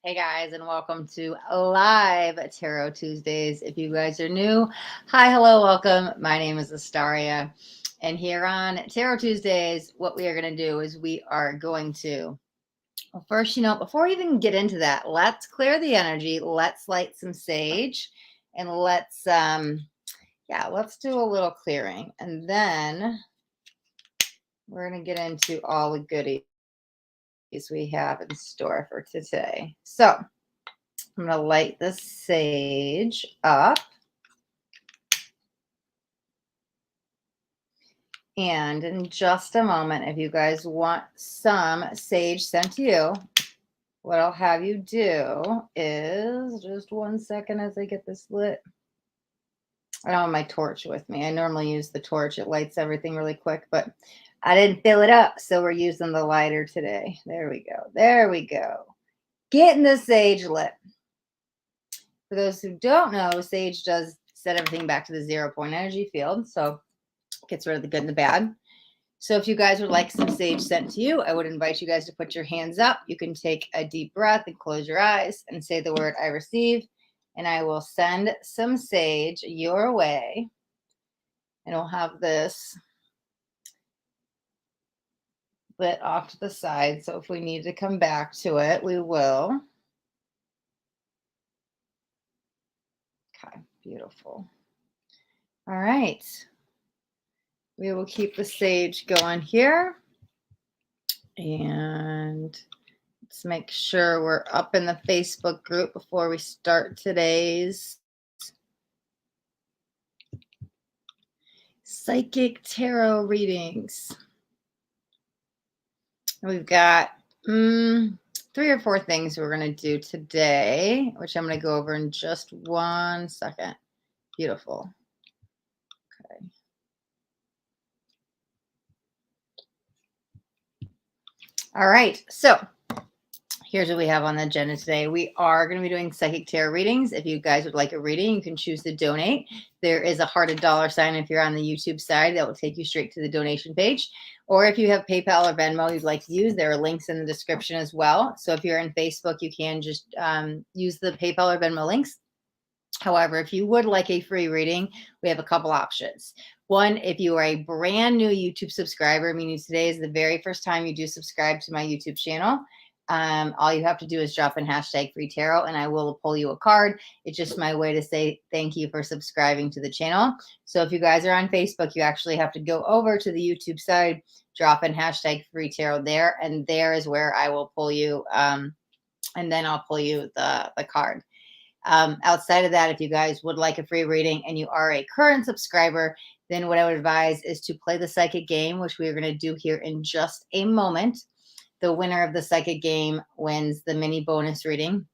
Hey guys, and welcome to Live Tarot Tuesdays. If you guys are new, hi, hello, welcome. My name is Astaria, and here on Tarot Tuesdays, what we are going to do is we are going to, well, first, before we even get into that, let's clear the energy. Let's light some sage, and let's do a little clearing, and then we're going to get into all the goodies we have in store for today. So I'm going to light the sage up. And in just a moment, if you guys want some sage sent to you, what I'll have you do is just 1 second as I get this lit. I don't have my torch with me. I normally use the torch. It lights everything really quick, but I didn't fill it up, so we're using the lighter today. There we go. There we go. Getting the sage lit. For those who don't know, sage does set everything back to the 0 point energy field, so it gets rid of the good and the bad. So if you guys would like some sage sent to you, I would invite you guys to put your hands up. You can take a deep breath and close your eyes and say the word I receive, and I will send some sage your way. And we'll have this lit off to the side, so if we need to come back to it, we will. Okay, beautiful. All right. We will keep the sage going here. And let's make sure we're up in the Facebook group before we start today's psychic tarot readings. We've got 3 or 4 things we're going to do today, which I'm going to go over in just 1 second. Beautiful. Okay. All right. So here's what we have on the agenda today. We are going to be doing psychic tarot readings. If you guys would like a reading, you can choose to donate. There is a hearted $sign if you're on the YouTube side that will take you straight to the donation page. Or if you have PayPal or Venmo you'd like to use, there are links in the description as well. So if you're in Facebook, you can just use the PayPal or Venmo links. However, if you would like a free reading, we have a couple options. One, if you are a brand new YouTube subscriber, meaning today is the very first time you do subscribe to my YouTube channel, all you have to do is drop in hashtag free tarot and I will pull you a card. It's just my way to say thank you for subscribing to the channel. So if you guys are on Facebook, you actually have to go over to the YouTube side, drop in hashtag free tarot there, and there is where I will pull you, and then I'll pull you the card. Outside of that, if you guys would like a free reading and you are a current subscriber, then what I would advise is to play the psychic game, which we are going to do here in just a moment. The winner of the psychic game wins the mini bonus reading.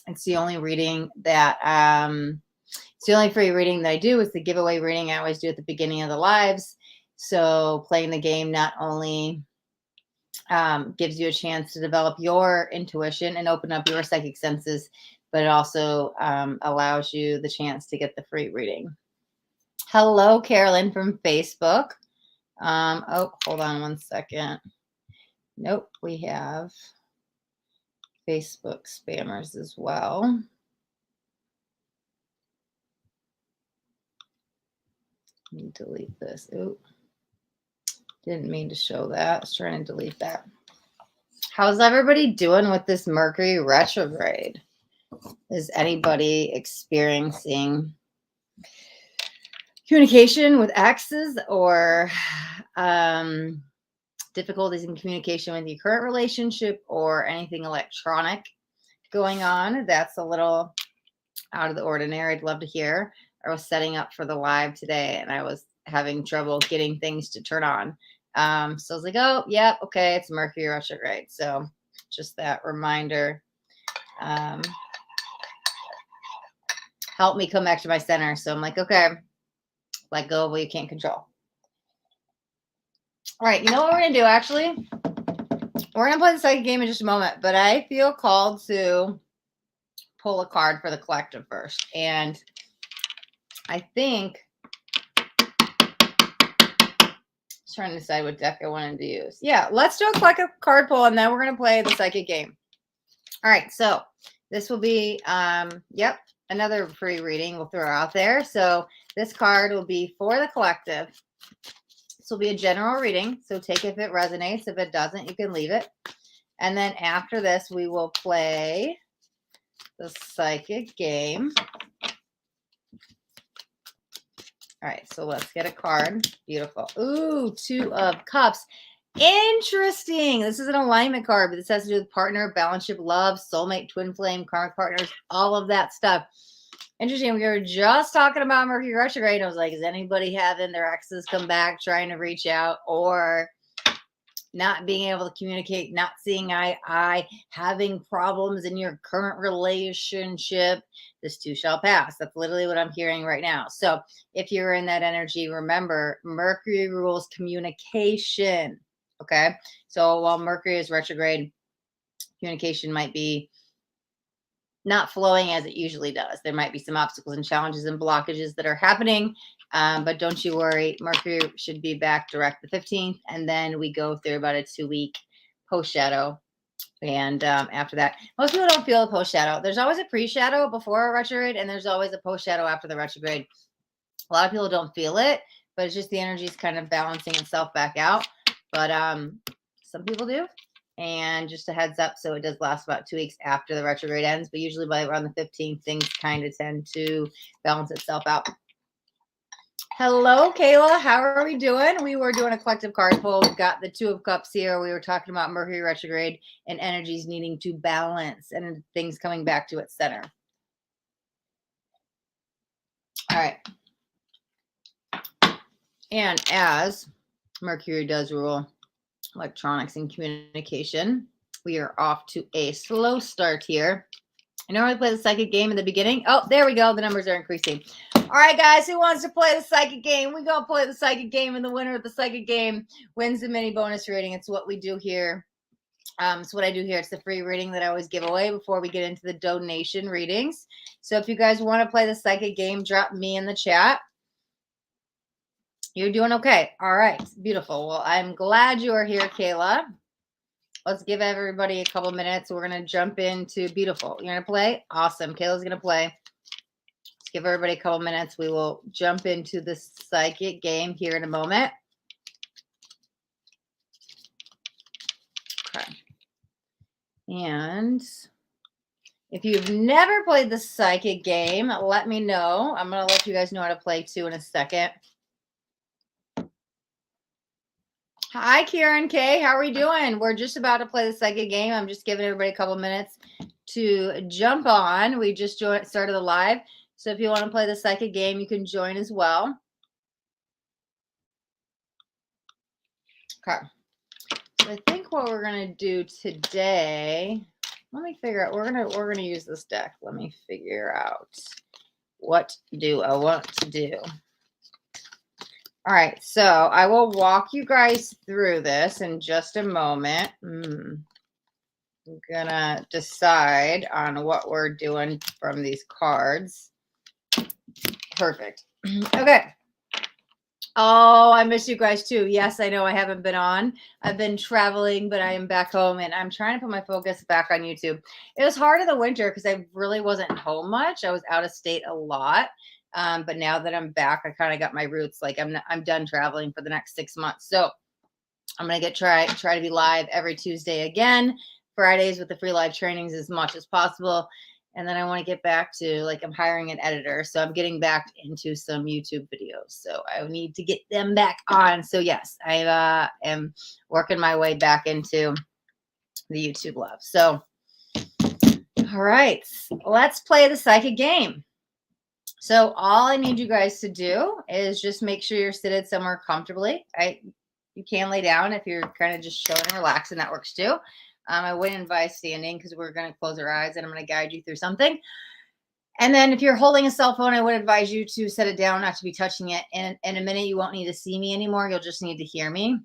It's the only reading that, it's the only free reading that I do. It's the giveaway reading I always do at the beginning of the lives. So playing the game not only gives you a chance to develop your intuition and open up your psychic senses, but it also allows you the chance to get the free reading. Hello, Carolyn from Facebook. Oh, hold on 1 second. Nope, we have Facebook spammers as well. Let me delete this. Oop. Didn't mean to show that. I was trying to delete that. How's everybody doing with this Mercury retrograde? Is anybody experiencing communication with exes or difficulties in communication with your current relationship or anything electronic going on? That's a little out of the ordinary. I'd love to hear. I was setting up for the live today and I was having trouble getting things to turn on. So I was like, oh, yeah, okay, it's Mercury retrograde. So just that reminder. Help me come back to my center. So I'm like, okay, let go of what you can't control. All right, you know what we're going to do, actually? We're going to play the psychic game in just a moment, but I feel called to pull a card for the collective first. And I think I was trying to decide what deck I wanted to use. Yeah, let's do a collective card pull, and then we're going to play the psychic game. All right, so this will be, yep, another free reading we'll throw out there. So this card will be for the collective. This will be a general reading, so take if it resonates. If it doesn't, you can leave it. And then after this, we will play the psychic game. All right, so let's get a card. Beautiful. Ooh, 2 of Cups. Interesting. This is an alignment card, but this has to do with partner, balanceship, love, soulmate, twin flame, karmic partners, all of that stuff. Interesting. We were just talking about Mercury retrograde. I was like, is anybody having their exes come back, trying to reach out, or not being able to communicate, not seeing eye to eye, having problems in your current relationship? This too shall pass. That's literally what I'm hearing right now. So if you're in that energy, remember Mercury rules communication. Okay. So while Mercury is retrograde, communication might be not flowing as it usually does. There might be some obstacles and challenges and blockages that are happening. But don't you worry. Mercury should be back direct the 15th. And then we go through about a 2-week post shadow. And after that, most people don't feel the post shadow. There's always a pre shadow before a retrograde, and there's always a post shadow after the retrograde. A lot of people don't feel it, but it's just the energy is kind of balancing itself back out. But some people do. And just a heads up, so it does last about 2 weeks after the retrograde ends, but usually by around the 15th, things kind of tend to balance itself out. Hello, Kayla. How are we doing? We were doing a collective card pull. We've got the 2 of Cups here. We were talking about Mercury retrograde and energies needing to balance and things coming back to its center. All right. And as Mercury does rule electronics and communication, we are off to a slow start here. I normally play the psychic game in the beginning. Oh, there we go. The numbers are increasing. All right, guys, who wants to play the psychic game? We're going to play the psychic game, and the winner of the psychic game wins the mini bonus reading. It's what we do here. It's what I do here. It's the free reading that I always give away before we get into the donation readings. So if you guys want to play the psychic game, drop me in the chat. You're doing okay. All right. Beautiful. Well, I'm glad you are here, Kayla. Let's give everybody a couple minutes. We're going to jump into beautiful. You're going to play? Awesome. Kayla's going to play. Let's give everybody a couple minutes. We will jump into the psychic game here in a moment. Okay. And if you've never played the psychic game, let me know. I'm going to let you guys know how to play too in a second. Hi, Karen K. How are we doing? We're just about to play the psychic game. I'm just giving everybody a couple minutes to jump on. We just started the live. So if you want to play the psychic game, you can join as well. Okay. So I think what we're going to do today, let me figure out, we're going to use this deck. Let me figure out what do I want to do. All right, so I will walk you guys through this in just a moment. I'm gonna decide on what we're doing from these cards. Perfect. Okay. Oh, I miss you guys too. Yes, I know I haven't been on. I've been traveling, but I am back home and I'm trying to put my focus back on YouTube. It was hard in the winter because I really wasn't home much. I was out of state a lot. But now that I'm back, I kind of got my roots. Like I'm done traveling for the next 6 months. So I'm gonna try to be live every Tuesday again, Fridays with the free live trainings as much as possible. And then I want to get back to, like, I'm hiring an editor. So I'm getting back into some YouTube videos. So I need to get them back on. So yes, I am working my way back into the YouTube love. So, all right, let's play the psychic game. So all I need you guys to do is just make sure you're seated somewhere comfortably. You can lay down if you're kind of just chilling and relaxing. That works too. I wouldn't advise standing because we're going to close our eyes and I'm going to guide you through something. And then if you're holding a cell phone, I would advise you to set it down, not to be touching it. And in a minute, you won't need to see me anymore. You'll just need to hear me.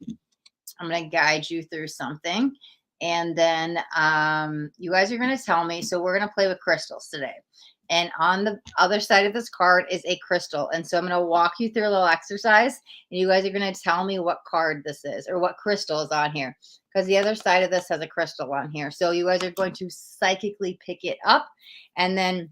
I'm going to guide you through something. And then you guys are going to tell me. So we're going to play with crystals today. And on the other side of this card is a crystal. And so I'm going to walk you through a little exercise. And you guys are going to tell me what card this is or what crystal is on here. because the other side of this has a crystal on here. So you guys are going to psychically pick it up, and then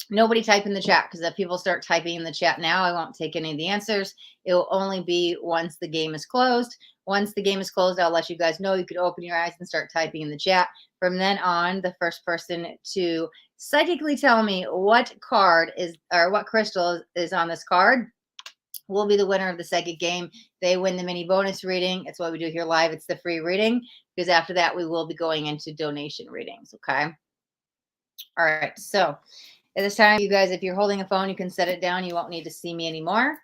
nobody type in the chat, because if people start typing in the chat now, I won't take any of the answers. It will only be once the game is closed. Once the game is closed, I'll let you guys know. You could open your eyes and start typing in the chat. From then on, the first person to psychically tell me what card is, or what crystal is on this card, will be the winner of the psychic game. They win the mini bonus reading. It's what we do here live. It's the free reading, because after that, we will be going into donation readings. Okay. All right. So at this time, you guys, if you're holding a phone, you can set it down. You won't need to see me anymore.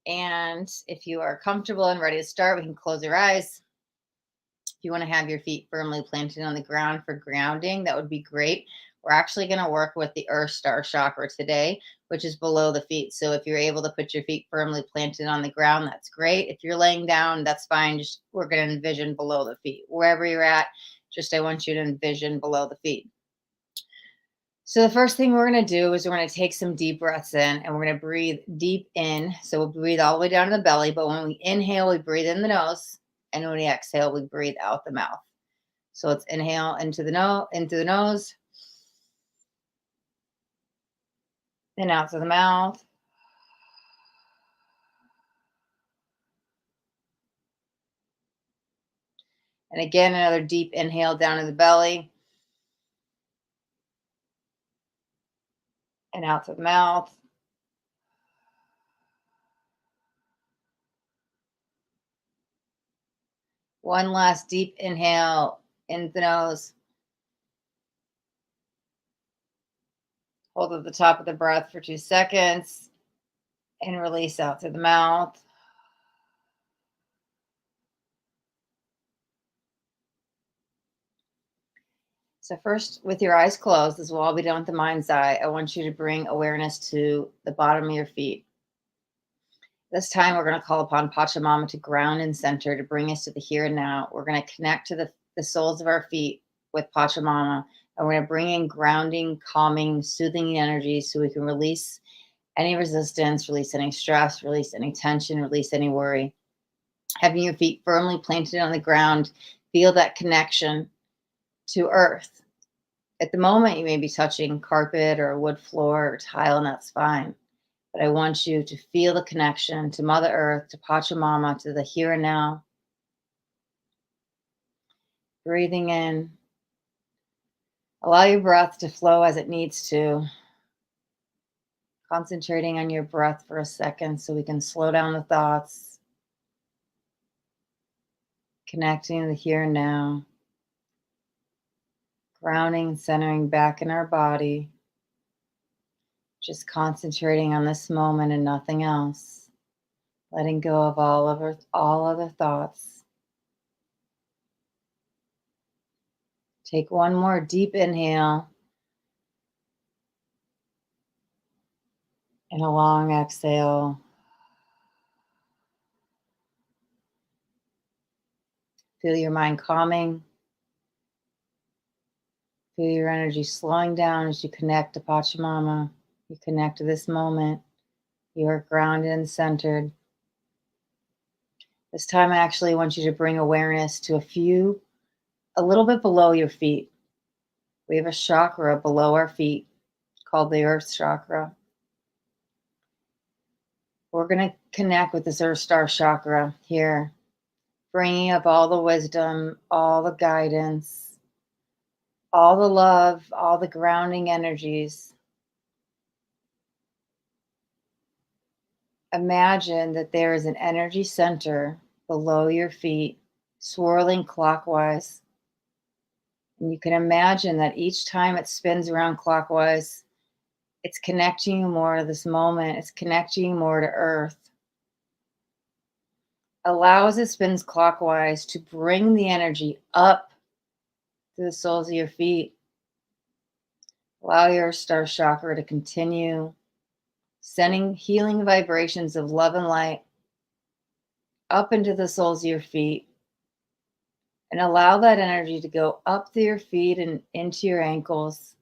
And if you are comfortable and ready to start, we can close your eyes. If you want to have your feet firmly planted on the ground for grounding, that would be great. We're actually going to work with the Earth Star chakra today, which is below the feet. So if you're able to put your feet firmly planted on the ground, that's great. If you're laying down, that's fine. Just we're going to envision below the feet. Wherever you're at, just I want you to envision below the feet. So the first thing we're going to do is we're going to take some deep breaths in, and we're going to breathe deep in. So we'll breathe all the way down to the belly, but when we inhale, we breathe in the nose, and when we exhale, we breathe out the mouth. So let's inhale into the nose, and out to the mouth. And again, another deep inhale down to the belly and out to the mouth. One last deep inhale in the nose. Hold at the top of the breath for 2 seconds and release out to the mouth. So first, with your eyes closed, this will all be done with the mind's eye. I want you to bring awareness to the bottom of your feet. This time, we're going to call upon Pachamama to ground and center, to bring us to the here and now. We're going to connect to the soles of our feet with Pachamama, and we're going to bring in grounding, calming, soothing energies so we can release any resistance, release any stress, release any tension, release any worry. Having your feet firmly planted on the ground, feel that connection to earth. At the moment, you may be touching carpet or wood floor or tile, and that's fine. But I want you to feel the connection to Mother Earth, to Pachamama, to the here and now. Breathing in. Allow your breath to flow as it needs to. Concentrating on your breath for a second so we can slow down the thoughts. Connecting to the here and now. Grounding and centering back in our body. Just concentrating on this moment and nothing else. Letting go of all other thoughts. Take one more deep inhale and a long exhale. Feel your mind calming. Feel your energy slowing down as you connect to Pachamama. You connect to this moment. You are grounded and centered. This time, I actually want you to bring awareness to a little bit below your feet. We have a chakra below our feet called the Earth Chakra. We're going to connect with this Earth Star Chakra here, bringing up all the wisdom, all the guidance, all the love, all the grounding energies. Imagine that there is an energy center below your feet, swirling clockwise. And you can imagine that each time it spins around clockwise, it's connecting you more to this moment. It's connecting you more to Earth. Allow as it spins clockwise to bring the energy up to the soles of your feet. Allow your star chakra to continue sending healing vibrations of love and light up into the soles of your feet, and allow that energy to go up through your feet and into your ankles,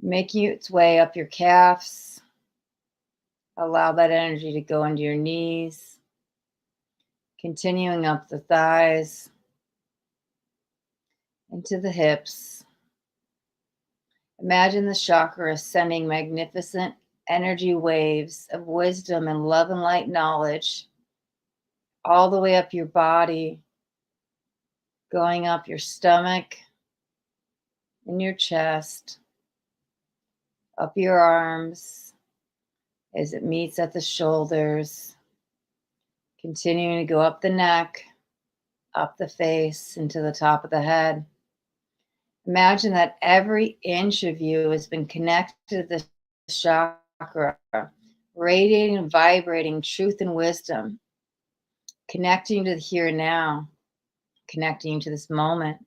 making its way up your calves. Allow that energy to go into your knees, continuing up the thighs, into the hips. Imagine the chakra sending magnificent energy waves of wisdom and love and light knowledge all the way up your body, going up your stomach and your chest, up your arms as it meets at the shoulders, continuing to go up the neck, up the face, into the top of the head. Imagine that every inch of you has been connected to the chakra, radiating and vibrating truth and wisdom, connecting to the here and now, connecting to this moment.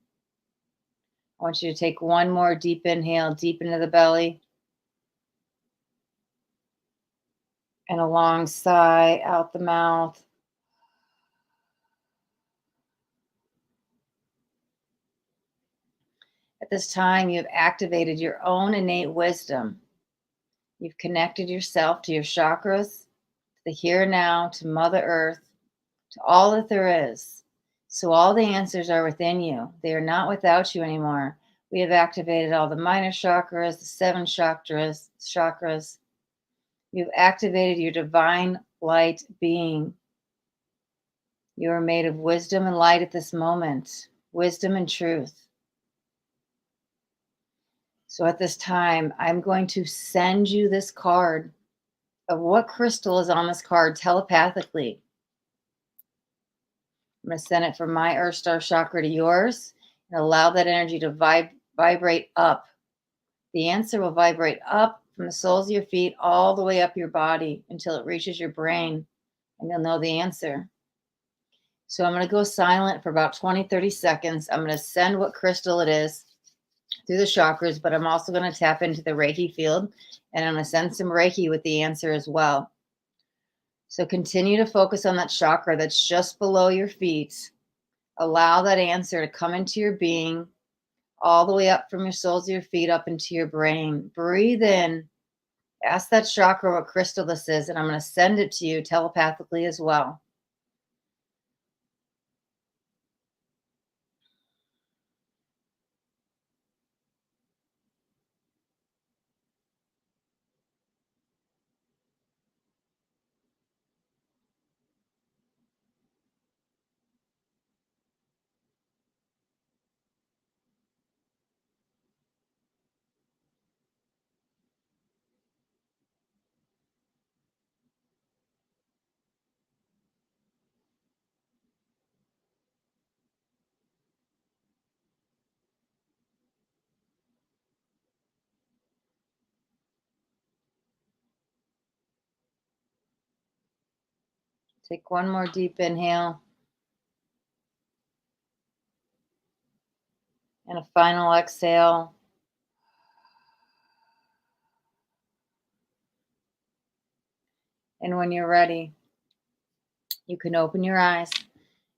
I want you to take one more deep inhale, deep into the belly, and a long sigh out the mouth. At this time, you've activated your own innate wisdom. You've connected yourself to your chakras, to the here and now, to Mother Earth, to all that there is. So all the answers are within you. They are not without you anymore. We have activated all the minor chakras, the 7 chakras. You've activated your divine light being. You are made of wisdom and light at this moment, wisdom and truth. So at this time, I'm going to send you this card of what crystal is on this card telepathically. I'm going to send it from my Earth Star chakra to yours and allow that energy to vibrate up. The answer will vibrate up from the soles of your feet all the way up your body until it reaches your brain, and you'll know the answer. So I'm going to go silent for about 20-30 seconds. I'm going to send what crystal it is through the chakras, but I'm also going to tap into the Reiki field, and I'm going to send some Reiki with the answer as well. So continue to focus on that chakra that's just below your feet. Allow that answer to come into your being, all the way up from your soles of your feet up into your brain. Breathe in. Ask that chakra what crystal this is, and I'm going to send it to you telepathically as well. Take one more deep inhale and a final exhale. And when you're ready, you can open your eyes,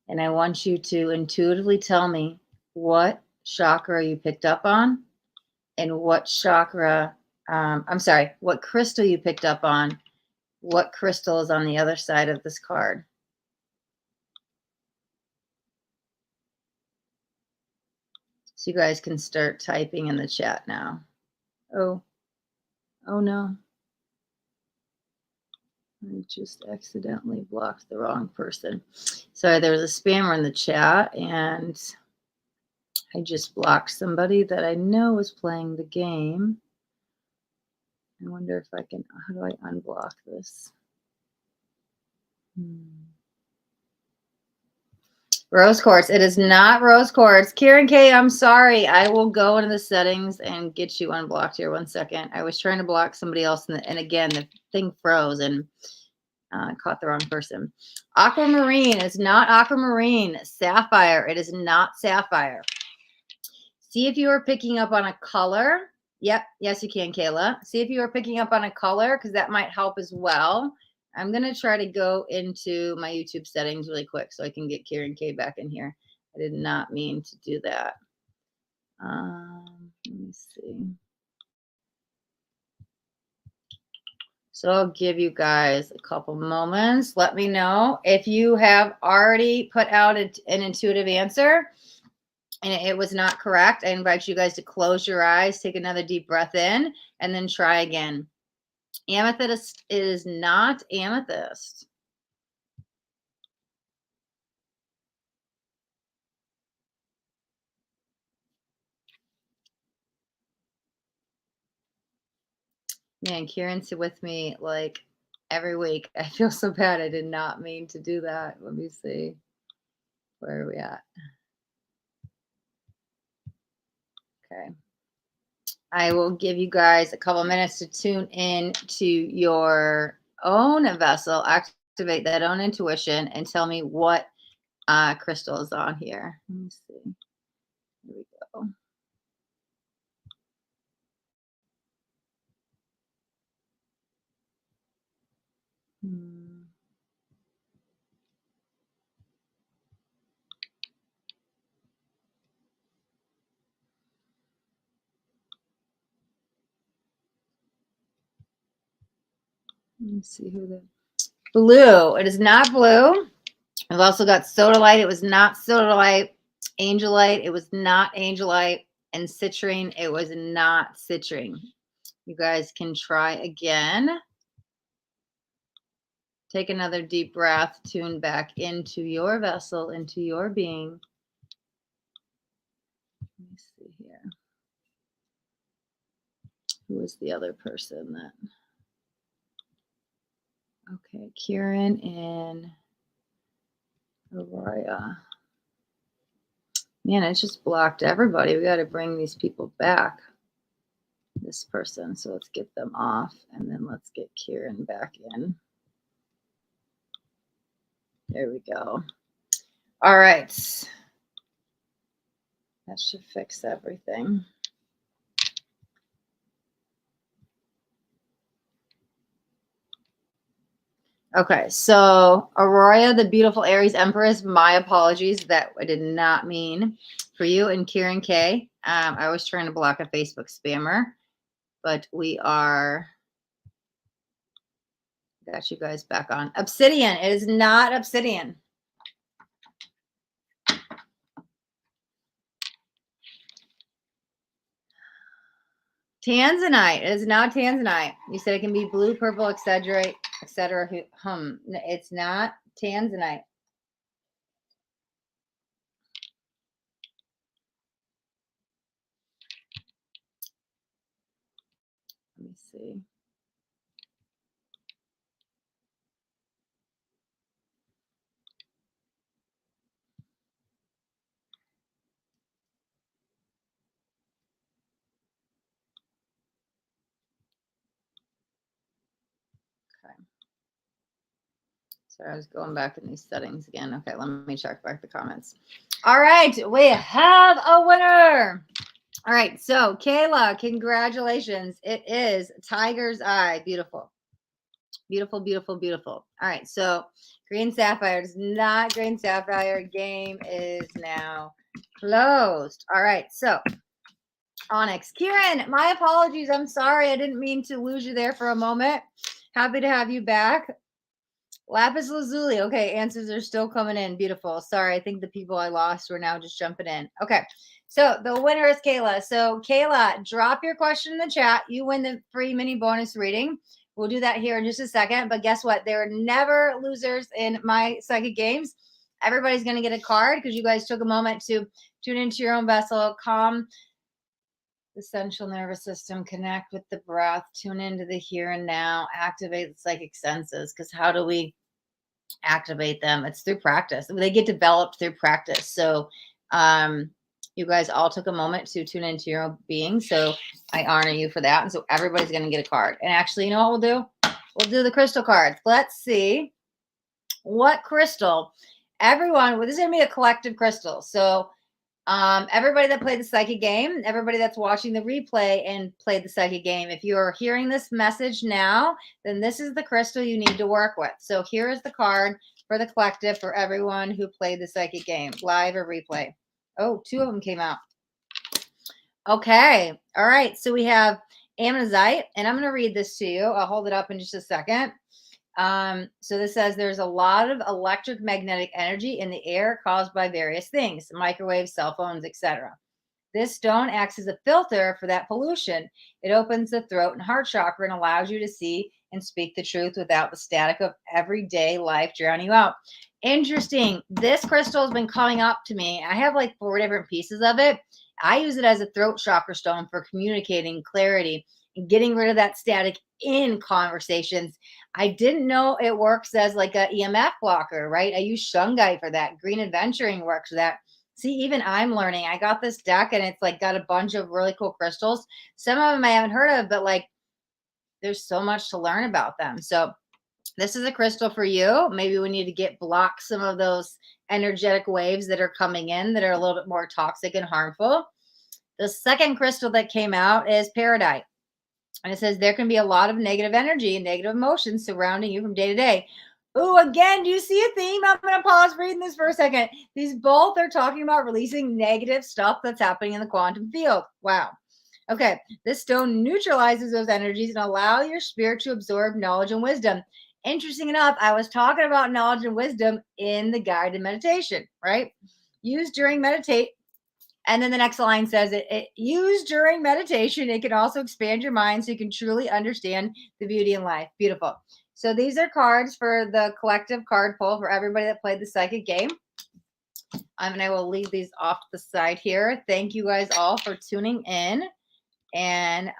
and I want you to intuitively tell me what chakra you picked up on and what what crystal you picked up on. What crystal is on the other side of this card? So you guys can start typing in the chat now. Oh no. I just accidentally blocked the wrong person. Sorry, there was a spammer in the chat, and I just blocked somebody that I know was playing the game. I wonder if I can, how do I unblock this? Rose quartz. It is not rose quartz. Karen K, I'm sorry. I will go into the settings and get you unblocked here. 1 second. I was trying to block somebody else, and again, the thing froze and caught the wrong person. Aquamarine is not aquamarine. Sapphire. It is not sapphire. See if you are picking up on a color. Yep. Yes, you can, Kayla. See if you are picking up on a color, because that might help as well. I'm going to try to go into my YouTube settings really quick so I can get Karen K back in here. I did not mean to do that. Let me see. So I'll give you guys a couple moments. Let me know if you have already put out an intuitive answer. and it was not correct, I invite you guys to close your eyes, take another deep breath in, and then try again. Amethyst is not amethyst. Man, Kieran's with me like every week. I feel so bad. I did not mean to do that. Let me see. Where are we at? Okay. I will give you guys a couple minutes to tune in to your own vessel, activate that own intuition, and tell me what crystal is on here. Let me see. Here we go. Hmm. Let me see who the blue. It is not blue. I've also got sodalite. It was not sodalite. Angelite. It was not angelite. And citrine. It was not citrine. You guys can try again. Take another deep breath. Tune back into your vessel, into your being. Let me see here. Who is the other person that? Okay, Kieran and Aurora. Man, it's just blocked everybody. We got to bring these people back. This person. So let's get them off, and then let's get Kieran back in. There we go. All right. That should fix everything. Okay, so Aurora, the beautiful Aries Empress, my apologies. That I did not mean for you. And Kieran K. I was trying to block a Facebook spammer, but we are got you guys back on. Obsidian. It is not obsidian. Tanzanite. It is not tanzanite. You said it can be blue, purple, etc. It's not tanzanite. Let me see. Okay. So I was going back in these settings again. Okay, let me check back the comments. All right, we have a winner. All right, so Kayla, congratulations. It is Tiger's Eye. Beautiful. Beautiful, beautiful, beautiful. All right, so green sapphire is not green sapphire. Game is now closed. All right, so Onyx. Kieran, my apologies. I'm sorry. I didn't mean to lose you there for a moment. Happy to have you back. Lapis lazuli. Okay, answers are still coming in. Beautiful. Sorry, I think the people I lost were now just jumping in. Okay, so the winner is Kayla. So Kayla, drop your question in the chat. You win the free mini bonus reading. We'll do that here in just a second. But guess what? There are never losers in my psychic games. Everybody's going to get a card because you guys took a moment to tune into your own vessel, calm the central nervous system, connect with the breath, tune into the here and now, activate the psychic senses. Because how do we activate them? It's through practice. They get developed through practice. So you guys all took a moment to tune into your own being. So I honor you for that. And so everybody's going to get a card. And actually, you know what we'll do? We'll do the crystal cards. Let's see what crystal everyone, well, this is going to be a collective crystal. So everybody that played the psychic game, everybody that's watching the replay and played the psychic game, if you're hearing this message now, then this is the crystal you need to work with. So here is the card for the collective for everyone who played the psychic game, live or replay. Oh, two of them came out. Okay. All right. So we have ammonite, and I'm going to read this to you. I'll hold it up in just a second. So this says there's a lot of electric magnetic energy in the air caused by various things, microwaves, cell phones, etc. This stone acts as a filter for that pollution. It opens the throat and heart chakra and allows you to see and speak the truth without the static of everyday life drowning you out. Interesting. This crystal has been coming up to me. I have like 4 different pieces of it. I use it as a throat chakra stone for communicating clarity and getting rid of that static in conversations. I didn't know it works as like a EMF blocker, right? I use shungite for that. Green adventuring works for that. See, even I'm learning. I got this deck and it's like got a bunch of really cool crystals. Some of them I haven't heard of, but like there's so much to learn about them. So this is a crystal for you. Maybe we need to block some of those energetic waves that are coming in that are a little bit more toxic and harmful. The second crystal that came out is Paradise. And it says there can be a lot of negative energy and negative emotions surrounding you from day to day. Oh, again, do you see a theme? I'm going to pause reading this for a second. These both are talking about releasing negative stuff that's happening in the quantum field. Wow. Okay, this stone neutralizes those energies and allow your spirit to absorb knowledge and wisdom. Interesting enough, I was talking about knowledge and wisdom in the guided meditation, right? Used during meditate. And then the next line says it used during meditation. It can also expand your mind so you can truly understand the beauty in life. Beautiful. So these are cards for the collective card pull for everybody that played the psychic game. And I will leave these off to the side here. Thank you guys all for tuning in and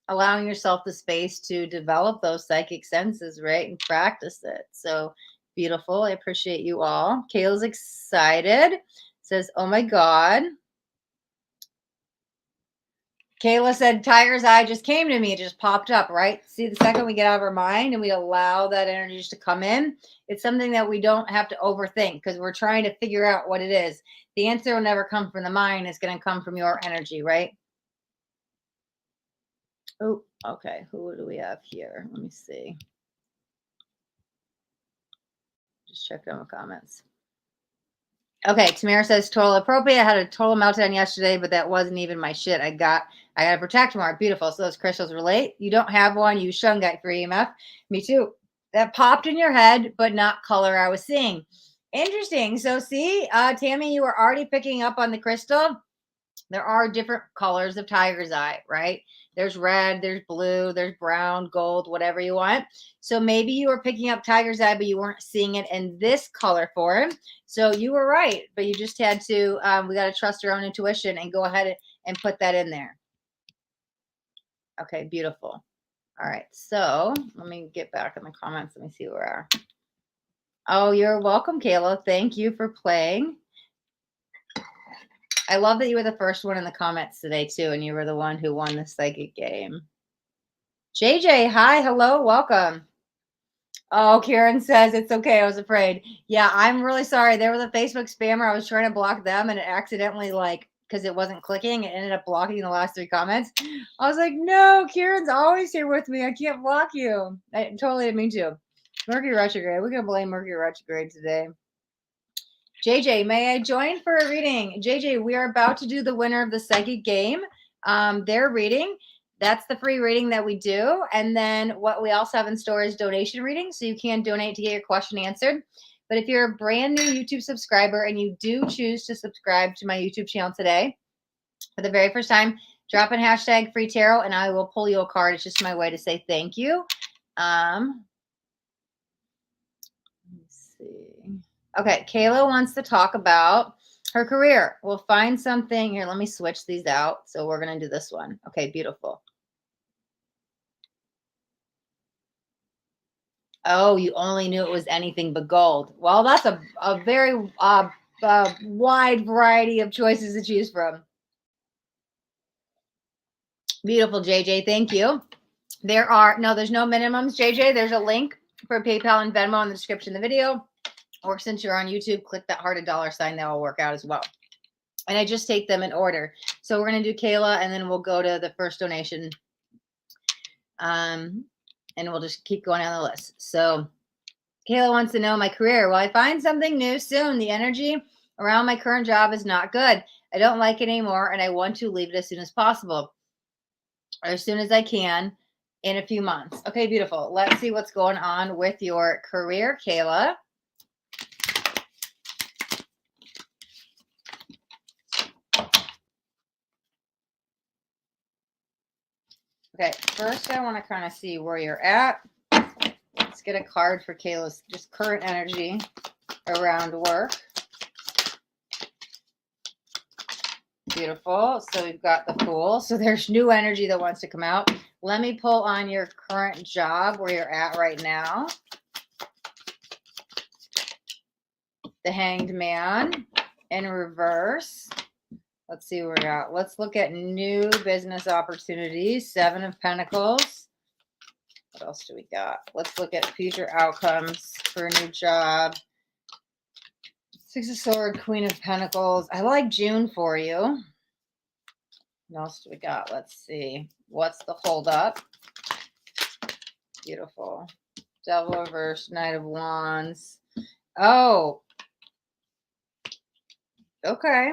allowing yourself the space to develop those psychic senses, right? And practice it. So beautiful. I appreciate you all. Kayla's excited. Says, oh my God. Kayla said, Tiger's Eye just came to me. It just popped up, right? See, the second we get out of our mind and we allow that energy just to come in, it's something that we don't have to overthink because we're trying to figure out what it is. The answer will never come from the mind. It's going to come from your energy, right? Oh, okay. Who do we have here? Let me see. Just check on the comments. Okay, Tamara says total appropriate. I had a total meltdown yesterday, but that wasn't even my shit. I gotta protect more. Beautiful. So those crystals relate. You don't have one. Use shungite for EMF. Me too. That popped in your head, but not color I was seeing. Interesting. So see, Tammy, you were already picking up on the crystal. There are different colors of tiger's eye, right? There's red, there's blue, there's brown, gold, whatever you want. So maybe you were picking up tiger's eye, but you weren't seeing it in this color form. So you were right, but you just had to, we got to trust our own intuition and go ahead and put that in there. Okay, beautiful. All right, so let me get back in the comments. Let me see where we are. Oh, you're welcome, Kayla. Thank you for playing. I love that you were the first one in the comments today, too, and you were the one who won the psychic game. JJ, hi, hello, welcome. Oh, Karen says it's okay. I was afraid. Yeah, I'm really sorry. There was a Facebook spammer. I was trying to block them, and it accidentally, because it wasn't clicking, it ended up blocking the last 3 comments. I was like, no, Karen's always here with me. I can't block you. I totally didn't mean to. Mercury retrograde. We're going to blame Mercury retrograde today. JJ, may I join for a reading? JJ, we are about to do the winner of the psychic game. Their reading. That's the free reading that we do. And then what we also have in store is donation reading. So you can donate to get your question answered. But if you're a brand new YouTube subscriber and you do choose to subscribe to my YouTube channel today, for the very first time, drop in hashtag free tarot and I will pull you a card. It's just my way to say thank you. Let me see. Okay, Kayla wants to talk about her career. We'll find something here. Let me switch these out. So we're going to do this one. Okay, beautiful. Oh, you only knew it was anything but gold. Well, that's a very wide variety of choices to choose from. Beautiful, JJ. Thank you. There's no minimums, JJ. There's a link for PayPal and Venmo in the description of the video. Or since you're on YouTube, click that hearted $. That will work out as well. And I just take them in order. So we're going to do Kayla, and then we'll go to the first donation. And we'll just keep going down the list. So Kayla wants to know my career. Will I find something new soon? The energy around my current job is not good. I don't like it anymore, and I want to leave it as soon as possible. Or as soon as I can. in a few months. Okay, beautiful. Let's see what's going on with your career, Kayla. Okay, first I want to kind of see where you're at. Let's get a card for Kayla's just current energy around work. Beautiful. So we've got the Fool. So there's new energy that wants to come out. Let me pull on your current job where you're at right now. The Hanged Man in reverse. Let's see where we're at. Let's look at new business opportunities. 7 of Pentacles. What else do we got? Let's look at future outcomes for a new job. 6 of Swords, Queen of Pentacles. I like June for you. What else do we got? Let's see. What's the holdup? Beautiful. Devil reverse, Knight of Wands. Oh. Okay.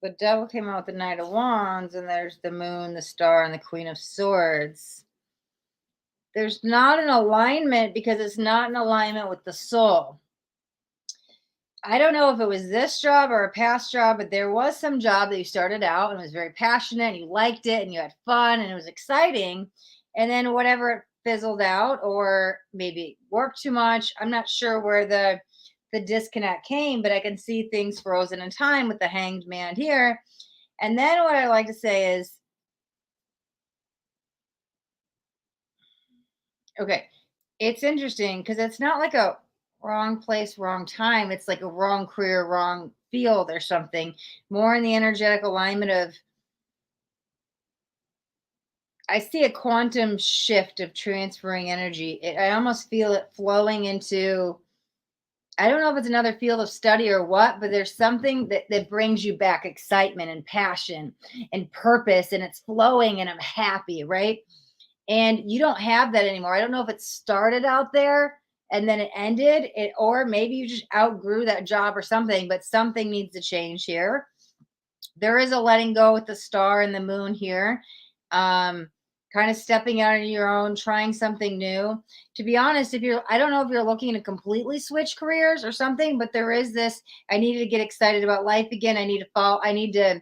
The Devil came out with the Knight of Wands, and there's the Moon, the Star, and the Queen of Swords. There's not an alignment because it's not in alignment with the soul. I don't know if it was this job or a past job, but there was some job that you started out and was very passionate and you liked it and you had fun and it was exciting. And then whatever it fizzled out, or maybe worked too much. I'm not sure where the disconnect came, but I can see things frozen in time with the Hanged Man here. And then what I like to say is, okay, it's interesting because it's not like a wrong place, wrong time. It's like a wrong career, wrong field or something. More in the energetic alignment of, I see a quantum shift of transferring energy. I almost feel it flowing into, I don't know if it's another field of study or what, but there's something that brings you back excitement and passion and purpose, and it's flowing and I'm happy, right? And you don't have that anymore. I don't know if it started out there and then it ended, or maybe you just outgrew that job or something, but something needs to change here. There is a letting go with the Star and the Moon here. Kind of stepping out on your own, trying something new. To be honest, I don't know if you're looking to completely switch careers or something, but there is this, I need to get excited about life again. I need to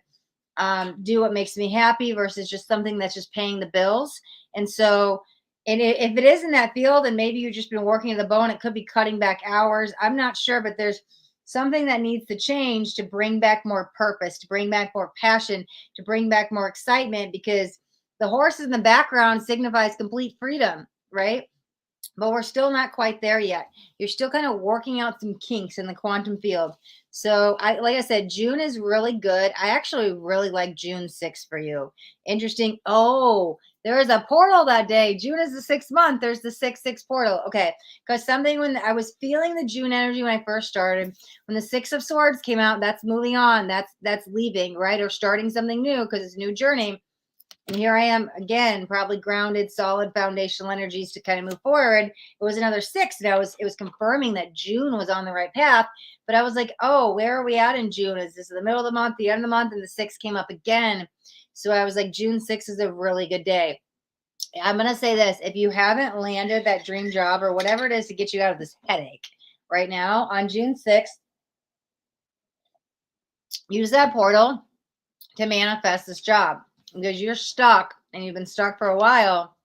do what makes me happy versus just something that's just paying the bills. And so, if it is in that field and maybe you've just been working to the bone, it could be cutting back hours. I'm not sure, but there's something that needs to change to bring back more purpose, to bring back more passion, to bring back more excitement, because the horse in the background signifies complete freedom, right? But we're still not quite there yet. You're still kind of working out some kinks in the quantum field. So like I said, June is really good. I actually really like June 6th for you. Interesting. Oh, there is a portal that day. June is the 6th month. There's the 6/6 portal. Okay. Because something, when I was feeling the June energy when I first started, when the 6 of Swords came out, that's moving on. That's leaving, right? Or starting something new because it's a new journey. And here I am again, probably grounded, solid foundational energies to kind of move forward. It was another 6, and it was confirming that June was on the right path. But I was like, oh, where are we at in June? Is this the middle of the month, the end of the month? And the 6 came up again. So I was like, June 6th is a really good day. I'm going to say this. If you haven't landed that dream job or whatever it is to get you out of this headache right now, on June 6th, use that portal to manifest this job, because you're stuck and you've been stuck for a while.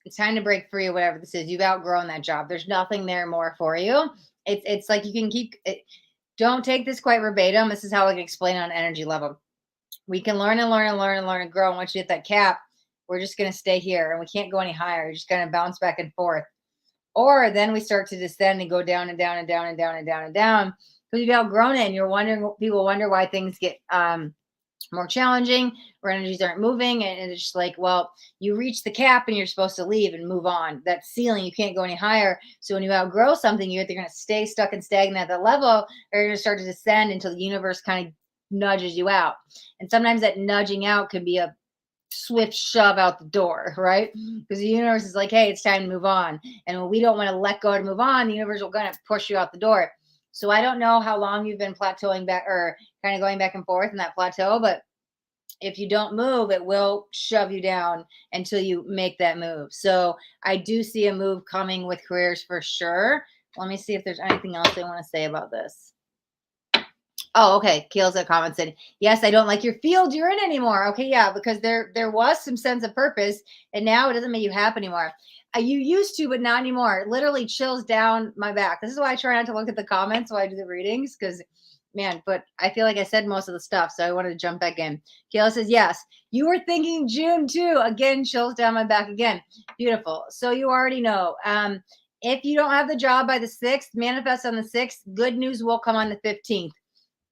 It's time to break free of whatever this is. You've outgrown that job. There's nothing there more for you. It's like you can keep it. Don't take this quite verbatim. This is how I can explain it on energy level. We can learn and learn and learn and learn and grow. And once you hit that cap, we're just going to stay here and we can't go any higher. You're just going to bounce back and forth. Or then we start to descend and go down and down and down and down and down and down, because you've outgrown it and you're wondering, people wonder why things get more challenging, where energies aren't moving. And it's just like, well, you reach the cap and you're supposed to leave and move on. That ceiling, you can't go any higher. So when you outgrow something, you're either going to stay stuck and stagnant at that level, or you're going to start to descend until the universe kind of nudges you out. And sometimes that nudging out could be a swift shove out the door, right? Because the universe is like, hey, it's time to move on. And when we don't want to let go to move on, the universe will kind of push you out the door. So I don't know how long you've been plateauing back or kind of going back and forth in that plateau, but if you don't move, it will shove you down until you make that move. So I do see a move coming with careers for sure. Let me see if there's anything else I want to say about this. Oh, okay. Keel's a comment said, yes, I don't like your field you're in anymore. Okay, yeah, because there was some sense of purpose, and now it doesn't make you happy anymore. You used to, but not anymore. It literally chills down my back. This is why I try not to look at the comments while I do the readings, because man, but I feel like I said most of the stuff, so I wanted to jump back in. Kayla says, yes, you were thinking June too. Again, chills down my back again. Beautiful. So you already know. If you don't have the job by the 6th, manifest on the 6th, good news will come on the 15th.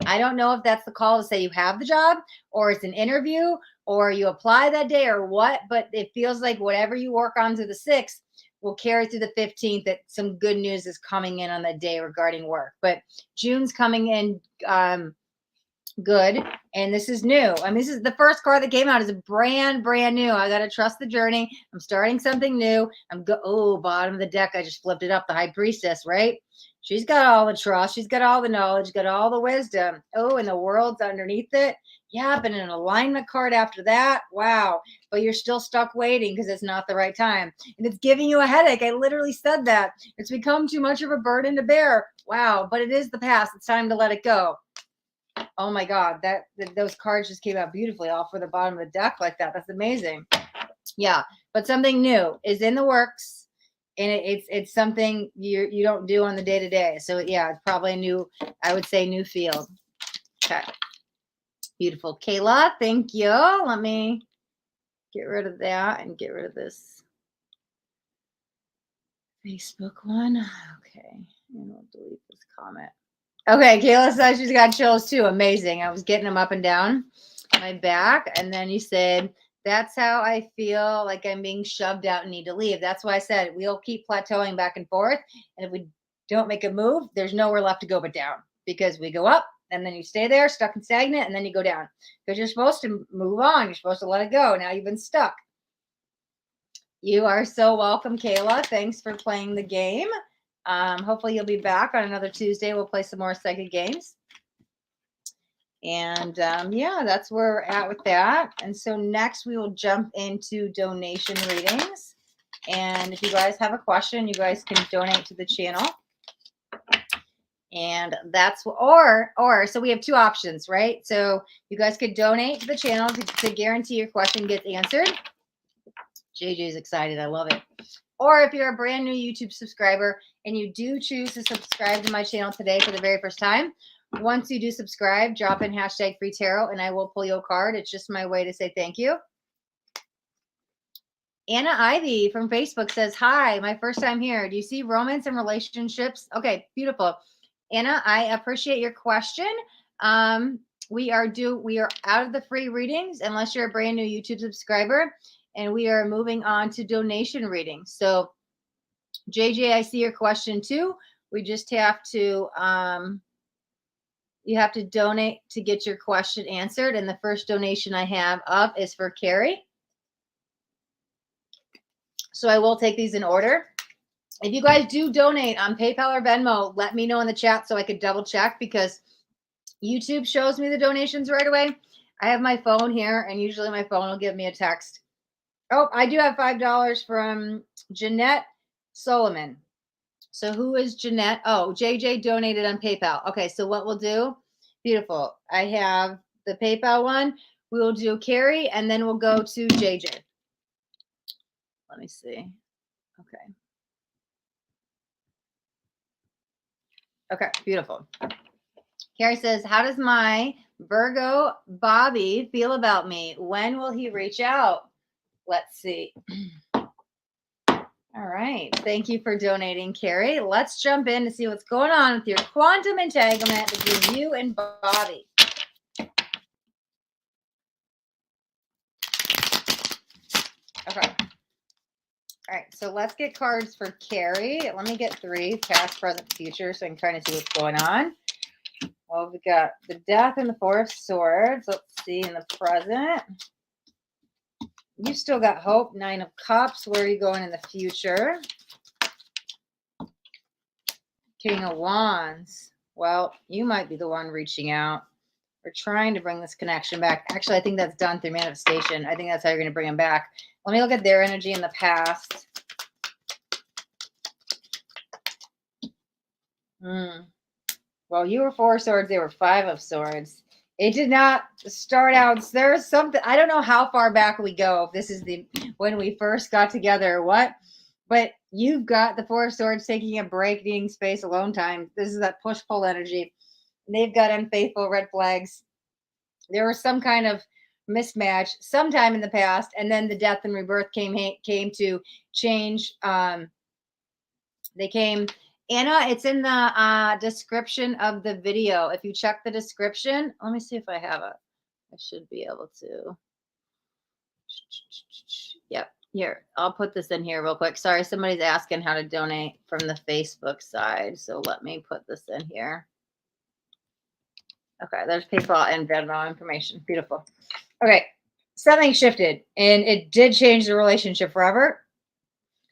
I don't know if that's the call to say you have the job or it's an interview or you apply that day or what, but it feels like whatever you work on to the 6th will carry through the 15th, that some good news is coming in on that day regarding work. But June's coming in good, and this is new. I mean, this is the first card that came out is brand new. I got to trust the journey. I'm starting something new. Bottom of the deck, I just flipped it up. The High Priestess, right? She's got all the trust. She's got all the knowledge, got all the wisdom. Oh, and the world's underneath it. Yeah, but an alignment card after that. Wow. But you're still stuck waiting because it's not the right time. And it's giving you a headache. I literally said that. It's become too much of a burden to bear. Wow. But it is the past. It's time to let it go. Oh my God, those cards just came out beautifully off for the bottom of the deck like that. That's amazing. Yeah, but something new is in the works, and it's something you don't do on the day to day. So yeah, it's probably a new, I would say, new field. Okay, beautiful, Kayla. Thank you. Let me get rid of that and get rid of this Facebook one. Okay, and we'll delete this comment. Okay, Kayla says she's got chills too. Amazing. I was getting them up and down my back. And then you said, that's how I feel like I'm being shoved out and need to leave. That's why I said we'll keep plateauing back and forth. And if we don't make a move, there's nowhere left to go but down, because we go up and then you stay there stuck and stagnant, and then you go down because you're supposed to move on. You're supposed to let it go. Now you've been stuck. You are so welcome, Kayla. Thanks for playing the game. Hopefully you'll be back on another Tuesday. We'll play some more psychic games. And yeah, that's where we're at with that. And so next we will jump into donation readings. And if you guys have a question, you guys can donate to the channel. And that's so we have two options, right? So you guys could donate to the channel to guarantee your question gets answered. JJ's excited. I love it. Or if you're a brand new YouTube subscriber and you do choose to subscribe to my channel today for the very first time, once you do subscribe, drop in #FreeTarot and I will pull you a card. It's just my way to say thank you. Anna Ivy from Facebook says, hi, my first time here. Do you see romance and relationships? Okay, beautiful. Anna, I appreciate your question. We are out of the free readings unless you're a brand new YouTube subscriber, and we are moving on to donation readings. So JJ, I see your question too. We just have to you have to donate to get your question answered. And the first donation I have up is for Carrie. So I will take these in order. If you guys do donate on PayPal or Venmo, let me know in the chat so I could double check, because YouTube shows me the donations right away. I have my phone here, and usually my phone will give me a text. Oh, I do have $5 from Jeanette Solomon. So who is Jeanette? Oh, JJ donated on PayPal. Okay, so what we'll do, beautiful. I have the PayPal one. We will do Carrie, and then we'll go to JJ. Let me see. Okay. Okay, beautiful. Carrie says, how does my Virgo Bobby feel about me? When will he reach out? Let's see. All right. Thank you for donating, Carrie. Let's jump in to see what's going on with your quantum entanglement between you and Bobby. Okay. All right. So let's get cards for Carrie. Let me get 3, past, present, future, so I can kind of see what's going on. Well, we got the Death and the 4 of Swords. Let's see in the present. You still got hope. 9 of Cups. Where are you going in the future? King of Wands. Well, you might be the one reaching out, We're trying to bring this connection back. Actually, I think that's done through manifestation. I think that's how you're going to bring them back. Let me look at their energy in the past. Well, you were 4 of swords. They were 5 of swords. It did not start out. There's something. I don't know how far back we go. If this is when we first got together or what. But you've got the 4 of swords taking a break, needing space, alone time. This is that push-pull energy. They've got unfaithful, red flags. There was some kind of mismatch sometime in the past, and then the death and rebirth came to change. They came. Anna, it's in the description of the video. If you check the description, let me see if I have it. I should be able to. Yep. Here, I'll put this in here real quick. Sorry, somebody's asking how to donate from the Facebook side. So let me put this in here. Okay, there's PayPal and Venmo information. Beautiful. Okay, something shifted, and it did change the relationship forever.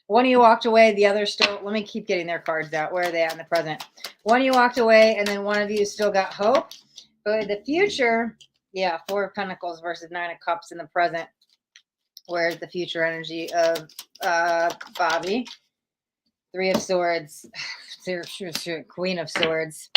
One of you walked away, the other still. Let me keep getting their cards out. Where are they at in the present? One of you walked away, and then one of you still got hope. But in the future, yeah, 4 of Pentacles versus 9 of Cups in the present. Where's the future energy of Bobby? 3 of Swords. Queen of Swords.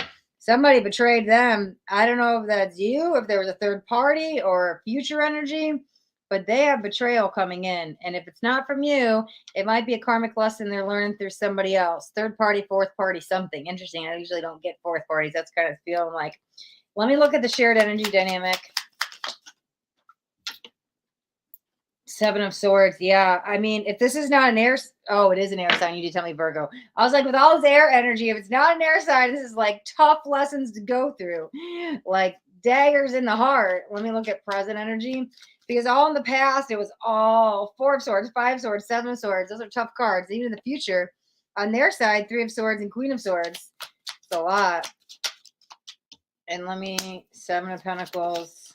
Somebody betrayed them. I don't know if that's you, if there was a third party or future energy, but they have betrayal coming in. And if it's not from you, it might be a karmic lesson they're learning through somebody else. Third party, fourth party, something. Interesting. I usually don't get fourth parties. That's kind of feeling like. Let me look at the shared energy dynamic. 7 of Swords. Yeah. I mean, if this is not an air, oh, it is an air sign. You did tell me Virgo. I was like, with all this air energy, if it's not an air sign, this is like tough lessons to go through, like daggers in the heart. Let me look at present energy, because all in the past, it was all 4 of Swords, 5 of Swords, 7 of Swords. Those are tough cards. Even in the future, on their side, 3 of Swords and Queen of Swords. It's a lot. And let me, 7 of Pentacles.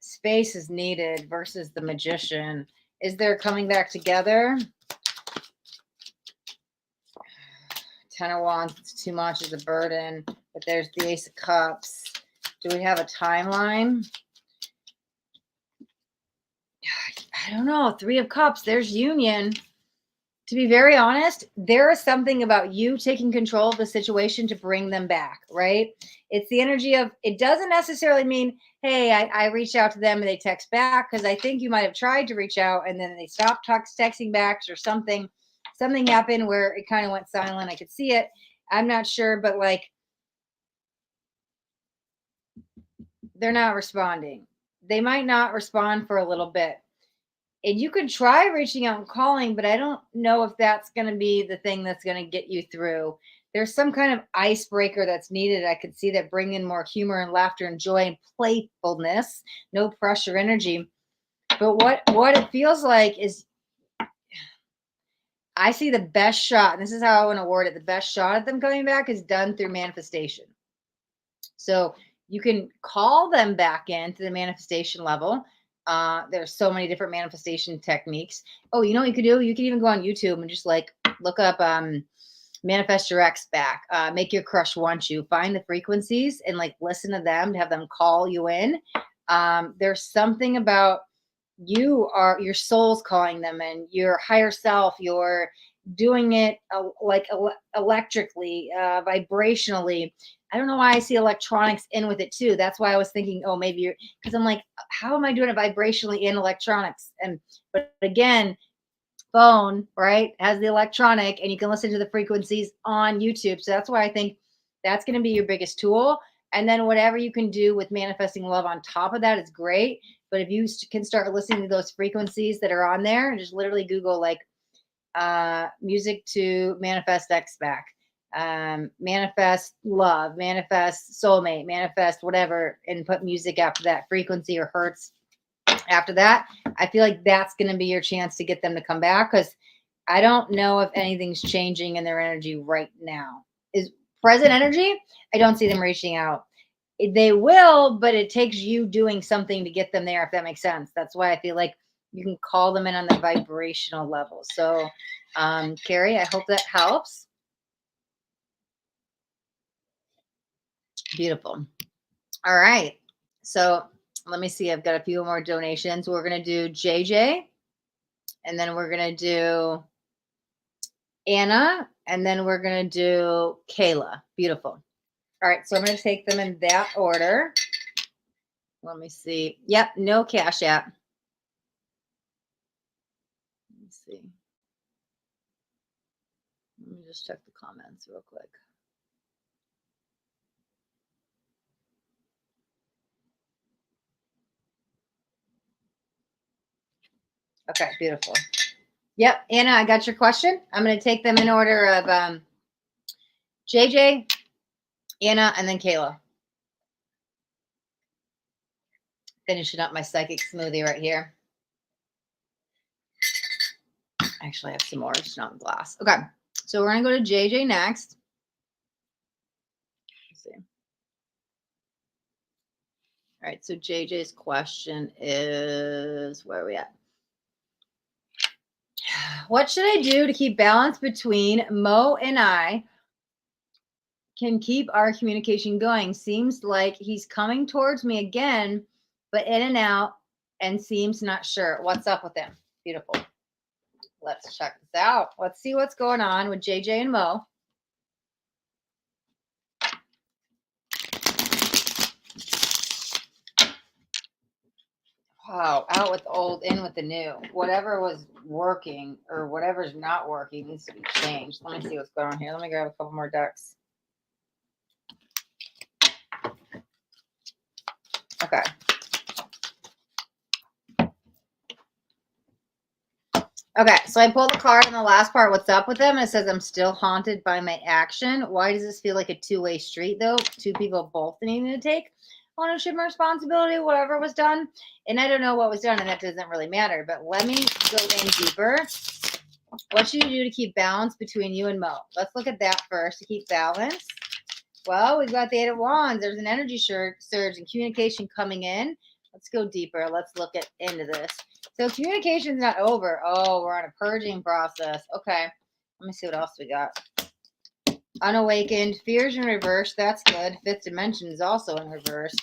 Space is needed versus the Magician. Is there coming back together? 10 of Wands, it's too much, is a burden. But there's the Ace of Cups. Do we have a timeline? I don't know. 3 of Cups, there's union. To be very honest, there is something about you taking control of the situation to bring them back, right? It's the energy of, it doesn't necessarily mean, hey, I reached out to them and they text back, because I think you might have tried to reach out and then they stopped texting back or something. Something happened where it kind of went silent. I could see it. I'm not sure, but like, they're not responding. They might not respond for a little bit. And you could try reaching out and calling, but I don't know if that's going to be the thing that's going to get you through. There's some kind of icebreaker that's needed. I could see that bring in more humor and laughter and joy and playfulness, no pressure energy. But what it feels like is, I see the best shot, and this is how I want to word it. The best shot at them coming back is done through manifestation. So you can call them back into the manifestation level. There's so many different manifestation techniques. Oh, you know what you could do? You can even go on YouTube and just like look up manifest your ex back, make your crush want you, find the frequencies and like listen to them, to have them call you in. There's something about your soul's calling them in, your higher self, you're doing it electrically, vibrationally. I don't know why I see electronics in with it too. That's why I was thinking, oh, maybe you're, because I'm like, how am I doing it vibrationally in electronics? But again, phone, right, has the electronic and you can listen to the frequencies on YouTube. So that's why I think that's going to be your biggest tool. And then whatever you can do with manifesting love on top of that is great. But if you can start listening to those frequencies that are on there, just literally Google like music to manifest X back, manifest love, manifest soulmate, manifest whatever, and put music after that, frequency or hertz after that. I feel like that's going to be your chance to get them to come back, because I don't know if anything's changing in their energy right now. Is present energy, I don't see them reaching out. They will, but it takes you doing something to get them there, if that makes sense. That's why I feel like you can call them in on the vibrational level. So, Carrie, I hope that helps. Beautiful. All right. So let me see. I've got a few more donations. We're going to do JJ, and then we're going to do Anna, and then we're going to do Kayla. Beautiful. All right. So I'm going to take them in that order. Let me see. Yep. No Cash App. Let me see. Let me just check the comments real quick. Okay, beautiful. Yep, Anna, I got your question. I'm going to take them in order of JJ, Anna, and then Kayla. Finishing up my psychic smoothie right here. Actually, I have some more, just not in glass. Okay, so we're going to go to JJ next. Let's see. All right, so JJ's question is, where are we at? What should I do to keep balance between Mo and I can keep our communication going? Seems like he's coming towards me again, but in and out, and seems not sure. What's up with him? Beautiful. Let's check this out. Let's see what's going on with JJ and Mo. Wow, out with the old, in with the new. Whatever was working or whatever's not working needs to be changed. Let me see what's going on here. Let me grab a couple more decks. Okay. Okay, so I pulled the card in the last part. What's up with them? It says, I'm still haunted by my action. Why does this feel like a two-way street, though? Two people both needing to take ownership and responsibility, whatever was done. And I don't know what was done, and that doesn't really matter. But let me go in deeper. What should you do to keep balance between you and Mo? Let's look at that first, to keep balance. Well, we've got the Eight of Wands. There's an energy surge and communication coming in. Let's go deeper. Let's look into this. So communication's not over. Oh, we're on a purging process. Okay. Let me see what else we got. Unawakened. Fears in reverse. That's good. Fifth dimension is also in reverse.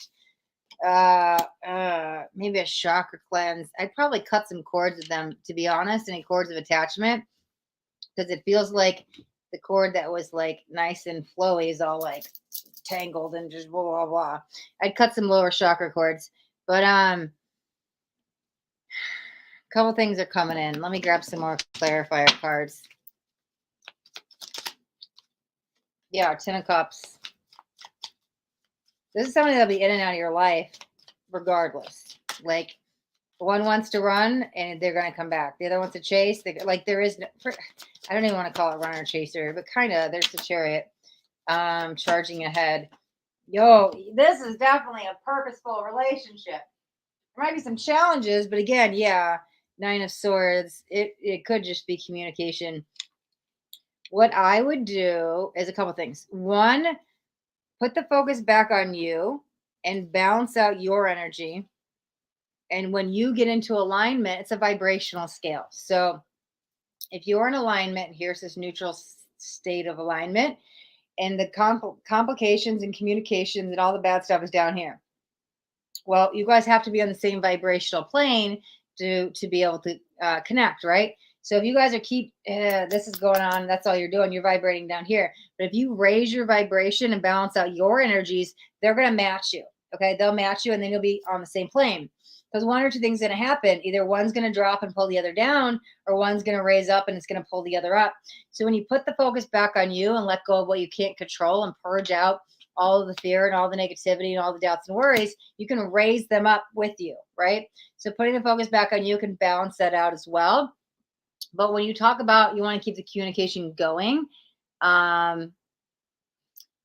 Maybe a chakra cleanse. I'd probably cut some cords with them, to be honest, any cords of attachment. Because it feels like the cord that was like nice and flowy is all like tangled and just blah, blah, blah. I'd cut some lower chakra cords. But a couple things are coming in. Let me grab some more clarifier cards. Yeah, Ten of Cups. This is somebody that'll be in and out of your life regardless. Like, one wants to run and they're going to come back. The other wants to chase. There is no, I don't even want to call it runner chaser, but kind of. There's the Chariot charging ahead. Yo, this is definitely a purposeful relationship. There might be some challenges, but again, yeah, Nine of Swords. It could just be communication. What I would do is a couple things. One, put the focus back on you and balance out your energy. And when you get into alignment, it's a vibrational scale. So if you're in alignment, here's this neutral state of alignment, and the complications and communications and all the bad stuff is down here. Well, you guys have to be on the same vibrational plane to be able to connect, right? So if you guys this is going on, that's all you're doing, you're vibrating down here. But if you raise your vibration and balance out your energies, they're going to match you. Okay, they'll match you, and then you'll be on the same plane. Because one or two things are going to happen. Either one's going to drop and pull the other down, or one's going to raise up and it's going to pull the other up. So when you put the focus back on you and let go of what you can't control and purge out all of the fear and all the negativity and all the doubts and worries, you can raise them up with you, right? So putting the focus back on you can balance that out as well. But when you talk about you want to keep the communication going,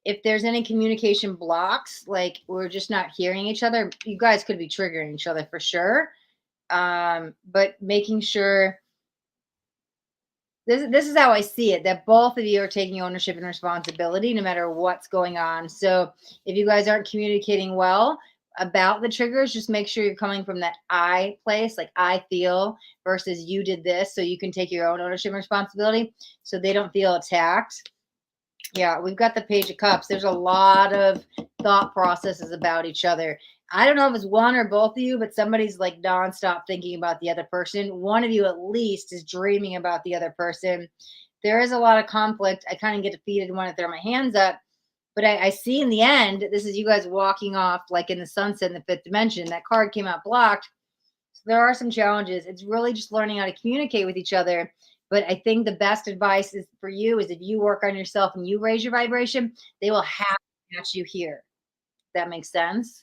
if there's any communication blocks, like we're just not hearing each other, you guys could be triggering each other for sure. But making sure this is how I see it, that both of you are taking ownership and responsibility no matter what's going on. So if you guys aren't communicating well about the triggers, just make sure you're coming from that I place, like I feel, versus you did this, so you can take your own ownership and responsibility so they don't feel attacked. Yeah, we've got the Page of Cups. There's a lot of thought processes about each other. I don't know if it's one or both of you, but somebody's like nonstop thinking about the other person. One of you at least is dreaming about the other person. There is a lot of conflict. I kind of get defeated and want to throw my hands up. But I see in the end, this is you guys walking off like in the sunset in the fifth dimension. That card came out blocked. So there are some challenges. It's really just learning how to communicate with each other. But I think the best advice is for you is if you work on yourself and you raise your vibration, they will have to match you here. That makes sense.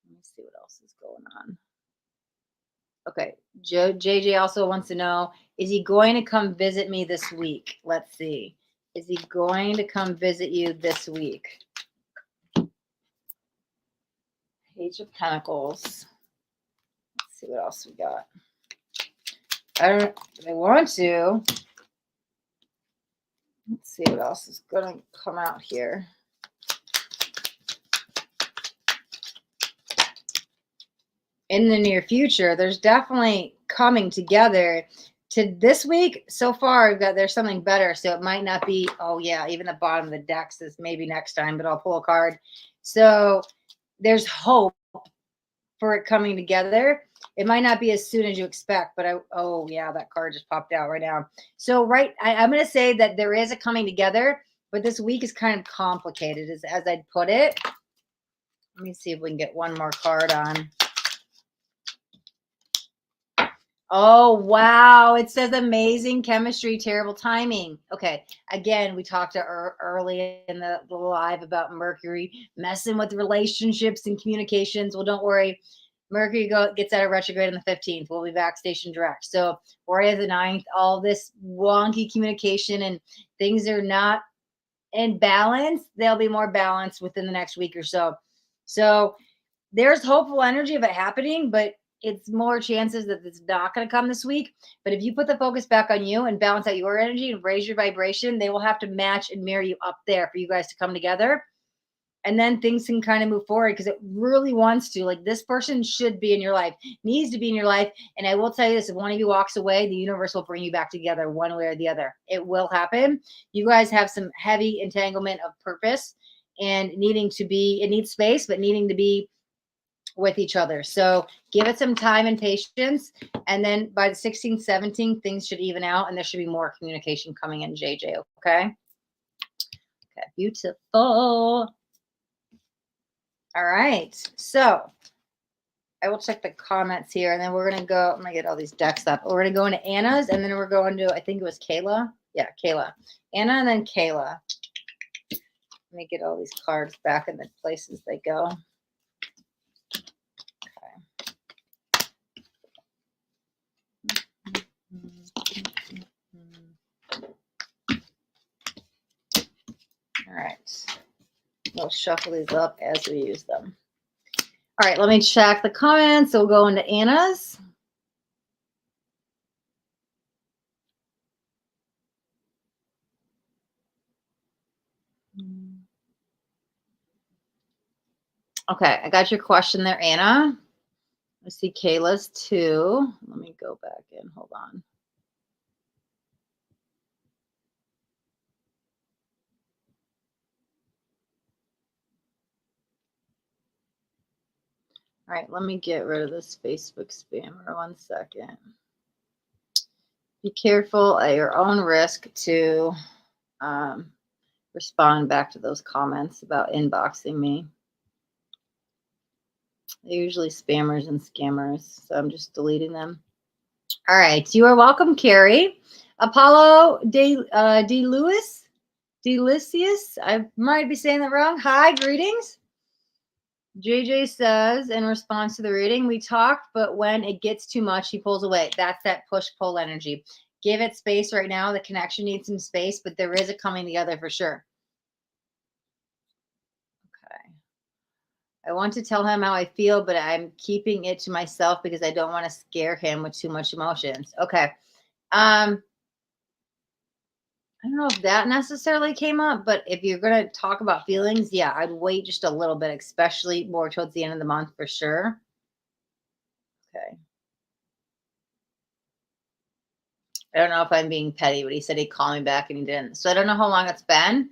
Let me see what else is going on. Okay. JJ also wants to know, is he going to come visit me this week? Let's see. Is he going to come visit you this week? Page of Pentacles. Let's see what else we got. I want to. Let's see what else is going to come out here. In the near future, there's definitely coming together. To this week so far, there's something better. So it might not be, oh yeah, even the bottom of the deck says maybe next time, but I'll pull a card. So there's hope for it coming together. It might not be as soon as you expect, but oh yeah, that card just popped out right now. So I'm going to say that there is a coming together, but this week is kind of complicated as I'd put it. Let me see if we can get one more card on. Oh, wow. It says amazing chemistry, terrible timing. Okay. Again, we talked early in the live about Mercury messing with relationships and communications. Well, don't worry. Mercury gets out of retrograde on the 15th. We'll be back station direct. So we're at the 9th. All this wonky communication and things are not in balance. They'll be more balanced within the next week or so. So there's hopeful energy of it happening, but it's more chances that it's not going to come this week. But if you put the focus back on you and balance out your energy and raise your vibration, they will have to match and mirror you up there for you guys to come together. And then things can kind of move forward because it really wants to. Like this person should be in your life, needs to be in your life. And I will tell you this, if one of you walks away, the universe will bring you back together one way or the other. It will happen. You guys have some heavy entanglement of purpose and it needs space, but needing to be with each other. So give it some time and patience. And then by the 16th, 17th, things should even out and there should be more communication coming in, JJ. Okay. Okay. Beautiful. All right. So I will check the comments here and then we're going to go. I'm going to get all these decks up. We're going to go into Anna's and then we're going to, I think it was Kayla. Yeah, Kayla. Anna and then Kayla. Let me get all these cards back in the places they go. All right. We'll shuffle these up as we use them. All right, let me check the comments. So we'll go into Anna's. Okay, I got your question there, Anna. I see Kayla's too. Let me go back in. Hold on. All right, let me get rid of this Facebook spammer. 1 second. Be careful at your own risk to respond back to those comments about inboxing me. They're usually spammers and scammers, so I'm just deleting them. All right, you are welcome, Carrie. Apollo Delicious, I might be saying that wrong. Hi, greetings. JJ says in response to the reading, we talked, but when it gets too much, he pulls away. That's that push-pull energy. Give it space right now. The connection needs some space, but there is a coming together for sure. Okay. I want to tell him how I feel, but I'm keeping it to myself because I don't want to scare him with too much emotions. Okay. I don't know if that necessarily came up, but if you're going to talk about feelings, yeah, I'd wait just a little bit, especially more towards the end of the month for sure. Okay. I don't know if I'm being petty, but he said he'd call me back and he didn't. So I don't know how long it's been.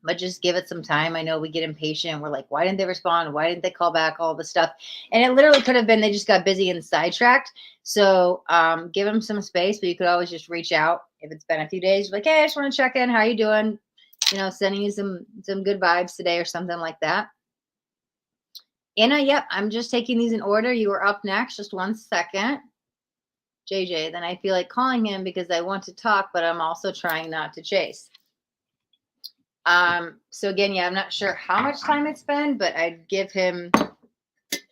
but just give it some time. I know we get impatient. We're like, why didn't they respond? Why didn't they call back? All the stuff. And it literally could have been they just got busy and sidetracked. So give them some space, but you could always just reach out if it's been a few days. Like, hey, I just want to check in. How you doing? Sending you some good vibes today or something like that. Anna, yep, I'm just taking these in order. You are up next. Just 1 second. JJ, then I feel like calling him because I want to talk, but I'm also trying not to chase. So again, yeah, I'm not sure how much time it's been, but I'd give him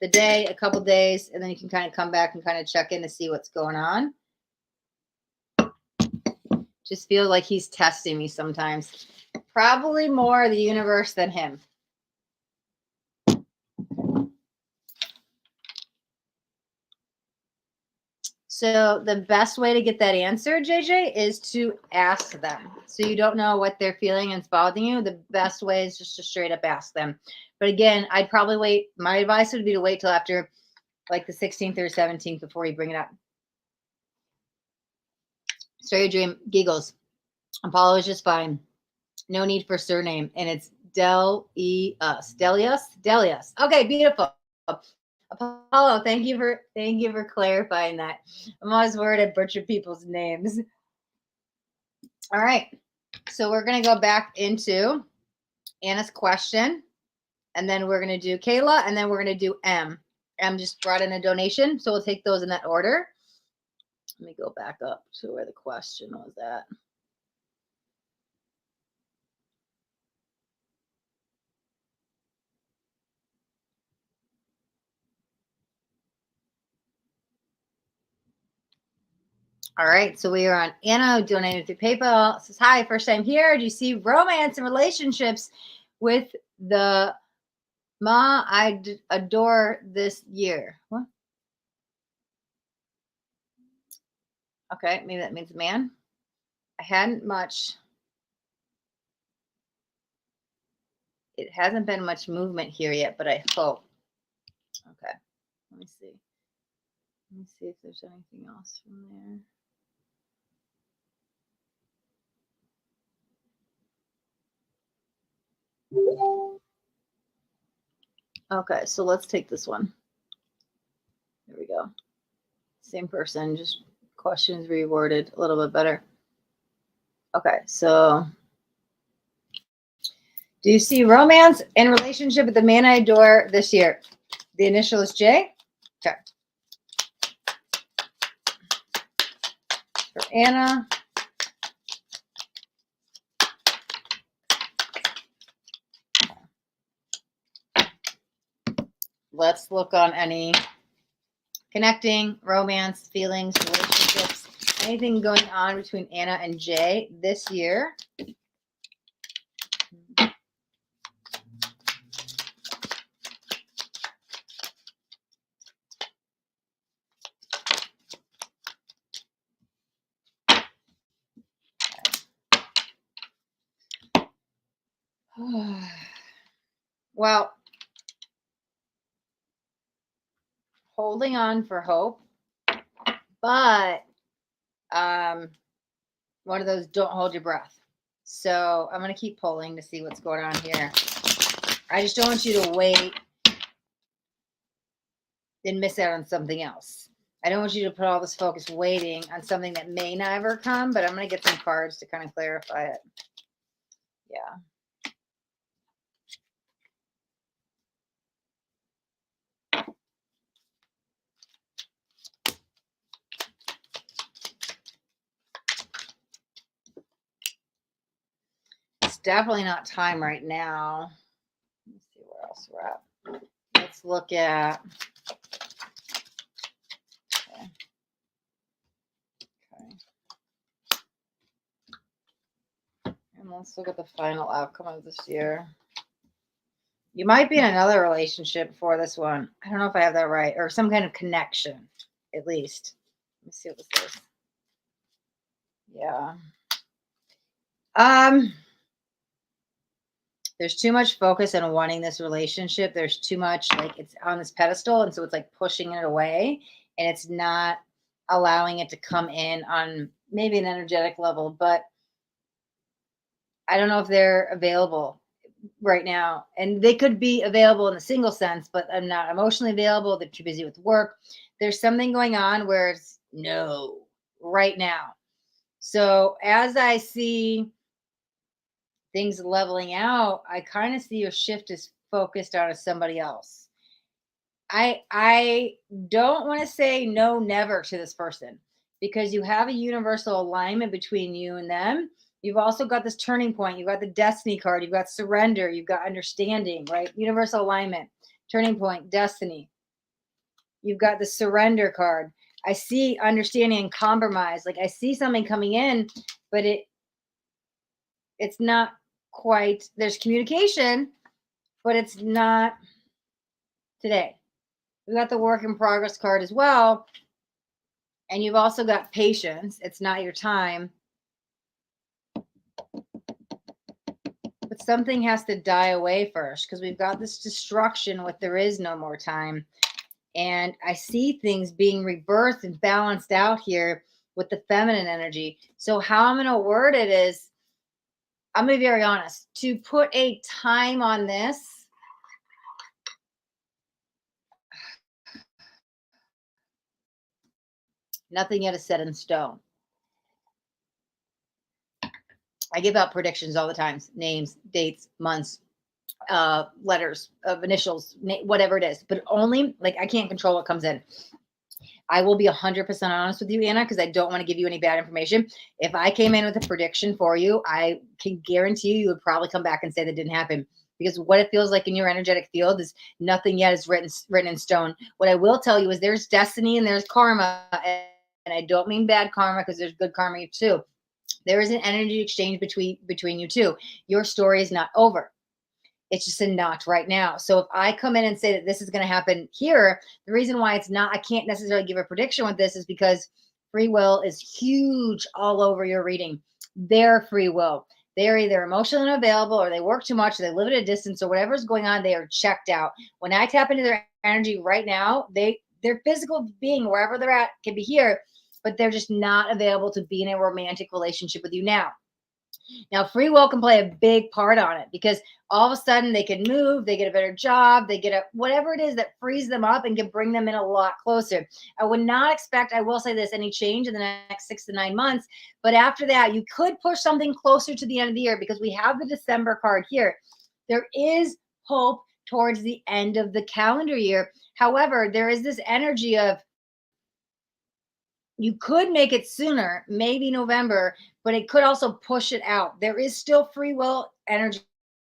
the day, a couple days, and then you can kind of come back and kind of check in to see what's going on. Just feel like he's testing me sometimes. Probably more the universe than him. So the best way to get that answer, JJ, is to ask them. So you don't know what they're feeling and it's bothering you. The best way is just to straight up ask them. But again, I'd probably wait. My advice would be to wait till after like the 16th or 17th before you bring it up. Start your dream. Giggles. Apollo is just fine. No need for surname. And it's Delius. Delius. Okay, beautiful. Apollo, thank you for clarifying that. I'm always worried I butcher people's names. All right. So we're going to go back into Anna's question. And then we're going to do Kayla. And then we're going to do M. M just brought in a donation. So we'll take those in that order. Let me go back up to where the question was at. All right, so we are on Anna, who donated through PayPal. Says, hi, first time here. Do you see romance and relationships with the ma I adore this year? What? Okay, maybe that means man. I hadn't much. It hasn't been much movement here yet, but I hope. Okay, let me see. Let me see if there's anything else from there. Okay, so let's take this one. There we go. Same person, just questions reworded a little bit better. Okay, so do you see romance and relationship with the man I adore this year? The initial is J. Okay. For Anna. Let's look on any connecting, romance, feelings, relationships, anything going on between Anna and Jay this year. Well, holding on for hope, but one of those don't hold your breath. So I'm going to keep pulling to see what's going on here. I just don't want you to wait and miss out on something else. I don't want you to put all this focus waiting on something that may never come, but I'm going to get some cards to kind of clarify it. Yeah. It's definitely not time right now. Let's see where else we're at. Let's look at. Okay. And let's look at the final outcome of this year. You might be in another relationship for this one. I don't know if I have that right. Or some kind of connection, at least. Let me see what this is. Yeah. There's too much focus on wanting this relationship. There's too much, like, it's on this pedestal, and so it's like pushing it away, and it's not allowing it to come in on maybe an energetic level. But I don't know if they're available right now. And they could be available in the single sense, but I'm not emotionally available. They're too busy with work. There's something going on where it's no right now. So as I see things leveling out, I kind of see your shift is focused on somebody else. I don't want to say no never to this person because you have a universal alignment between you and them. You've also got this turning point. You've got the destiny card. You've got surrender. You've got understanding, right? Universal alignment, turning point, destiny. You've got the surrender card. I see understanding and compromise. Like I see something coming in, but it's not quite. There's communication, but it's not today. We got the work in progress card as well. And you've also got patience. It's not your time. But something has to die away first because we've got this destruction with there is no more time. And I see things being rebirthed and balanced out here with the feminine energy. So how I'm going to word it is, I'm going to be very honest. To put a time on this, nothing yet is set in stone. I give out predictions all the time, names, dates, months, letters of initials, whatever it is, but only like I can't control what comes in. I will be 100% honest with you, Anna, because I don't want to give you any bad information. If I came in with a prediction for you, I can guarantee you would probably come back and say that didn't happen. Because what it feels like in your energetic field is nothing yet is written in stone. What I will tell you is there's destiny and there's karma, and I don't mean bad karma because there's good karma too. There is an energy exchange between you two. Your story is not over. It's just a not right now. So if I come in and say that this is going to happen here, the reason why it's not, I can't necessarily give a prediction with this is because free will is huge all over your reading. Their free will. They're either emotionally unavailable or they work too much, or they live at a distance, or whatever's going on, they are checked out. When I tap into their energy right now, their physical being, wherever they're at, can be here, but they're just not available to be in a romantic relationship with you now. Now, free will can play a big part on it because all of a sudden they can move, they get a better job, they get a whatever it is that frees them up and can bring them in a lot closer. I would not expect, I will say this, any change in the next 6 to 9 months. But after that, you could push something closer to the end of the year because we have the December card here. There is hope towards the end of the calendar year. However, there is this energy of you could make it sooner, maybe November, but it could also push it out. There is still free will energy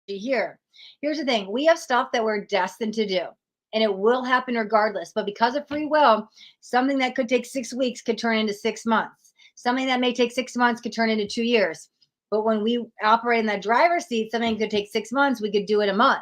here. Here's the thing, we have stuff that we're destined to do, and it will happen regardless. But because of free will, something that could take 6 weeks could turn into 6 months. Something that may take 6 months could turn into 2 years. But when we operate in that driver's seat, something could take 6 months, we could do it a month.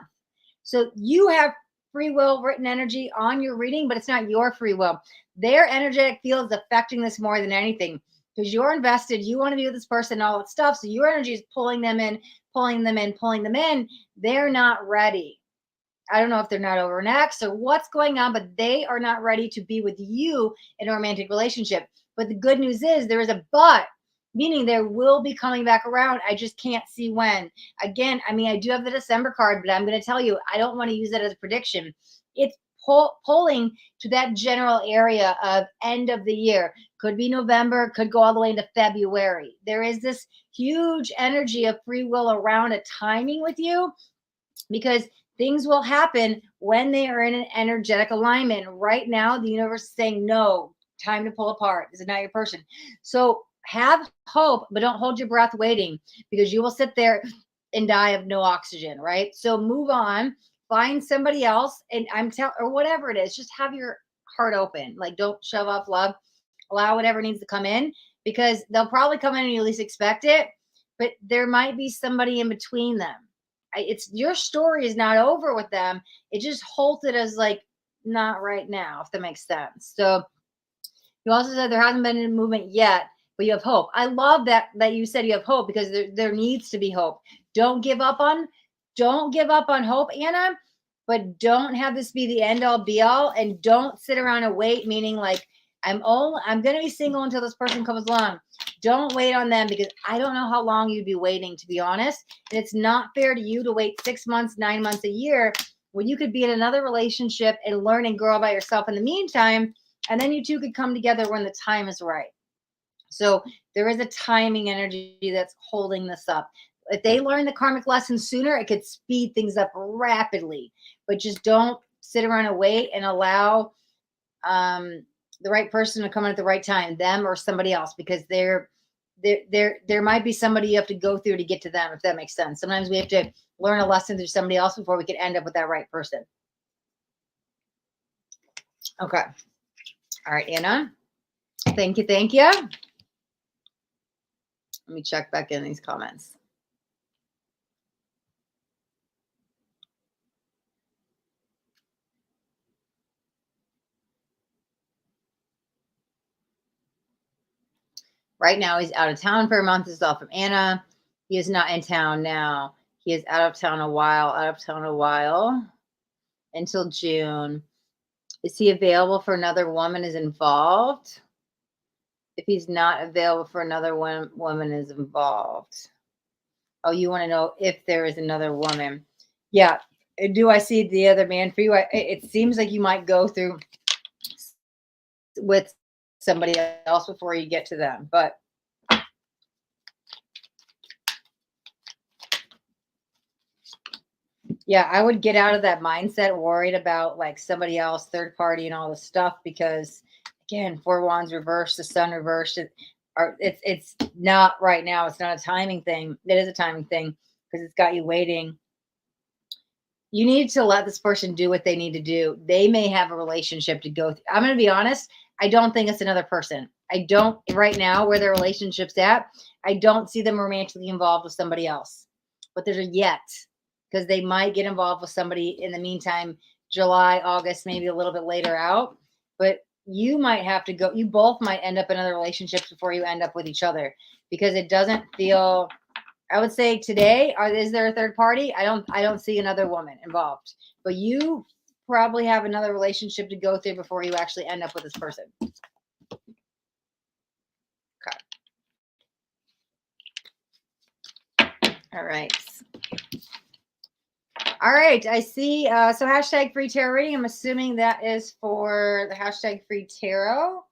So you have free will written energy on your reading, but it's not your free will. Their energetic field is affecting this more than anything because you're invested. You want to be with this person, all that stuff. So your energy is pulling them in, pulling them in, pulling them in. They're not ready. I don't know if they're not over next or what's going on, but they are not ready to be with you in a romantic relationship. But the good news is there is a but, meaning there will be coming back around. I just can't see when. Again, I mean, I do have the December card, but I'm going to tell you, I don't want to use that as a prediction. It's pulling to that general area of end of the year. Could be November, could go all the way into February. There is this huge energy of free will around a timing with you because things will happen when they are in an energetic alignment. Right now, the universe is saying, no, time to pull apart. This is not your person. So have hope, but don't hold your breath waiting because you will sit there and die of no oxygen, right? So move on, find somebody else, and or whatever it is, just have your heart open. Like, don't shove off love. Allow whatever needs to come in because they'll probably come in and you least expect it, but there might be somebody in between them. It's your story is not over with them. It just halted as like not right now, if that makes sense. So you also said there hasn't been any movement yet, but you have hope. I love that you said you have hope because there needs to be hope. Don't give up on hope, Anna, but don't have this be the end all be all, and don't sit around and wait, meaning like I'm going to be single until this person comes along. Don't wait on them because I don't know how long you'd be waiting, to be honest. And it's not fair to you to wait 6 months, 9 months, a year when you could be in another relationship and learn and grow by yourself in the meantime. And then you two could come together when the time is right. So there is a timing energy that's holding this up. If they learn the karmic lesson sooner, it could speed things up rapidly. But just don't sit around and wait and allow the right person to come in at the right time, them or somebody else, because there might be somebody you have to go through to get to them, if that makes sense. Sometimes we have to learn a lesson through somebody else before we can end up with that right person. Okay. All right, Anna. Thank you. Thank you. Let me check back in these comments. Right now, he's out of town for a month. This is all from Anna. He is not in town now. He is out of town a while until June. Is he available for another woman is involved? If he's not available for another woman is involved. Oh, you want to know if there is another woman. Yeah. Do I see the other man for you? It seems like you might go through with somebody else before you get to them. But yeah, I would get out of that mindset worried about like somebody else, third party, and all this stuff, because again, four wands reversed, the sun reversed. It's not right now. It's not a timing thing. It is a timing thing because it's got you waiting. You need to let this person do what they need to do. They may have a relationship to go through. I'm going to be honest. I don't think it's another person. I don't right now where their relationship's at. I don't see them romantically involved with somebody else, but there's a yet, because they might get involved with somebody in the meantime, July, August, maybe a little bit later out. But you might have to go. You both might end up in other relationships before you end up with each other, because it doesn't feel. I would say today, is there a third party? I don't see another woman involved, but you probably have another relationship to go through before you actually end up with this person. Okay. All right. All right. I see. So hashtag free tarot reading. I'm assuming that is for the hashtag free tarot.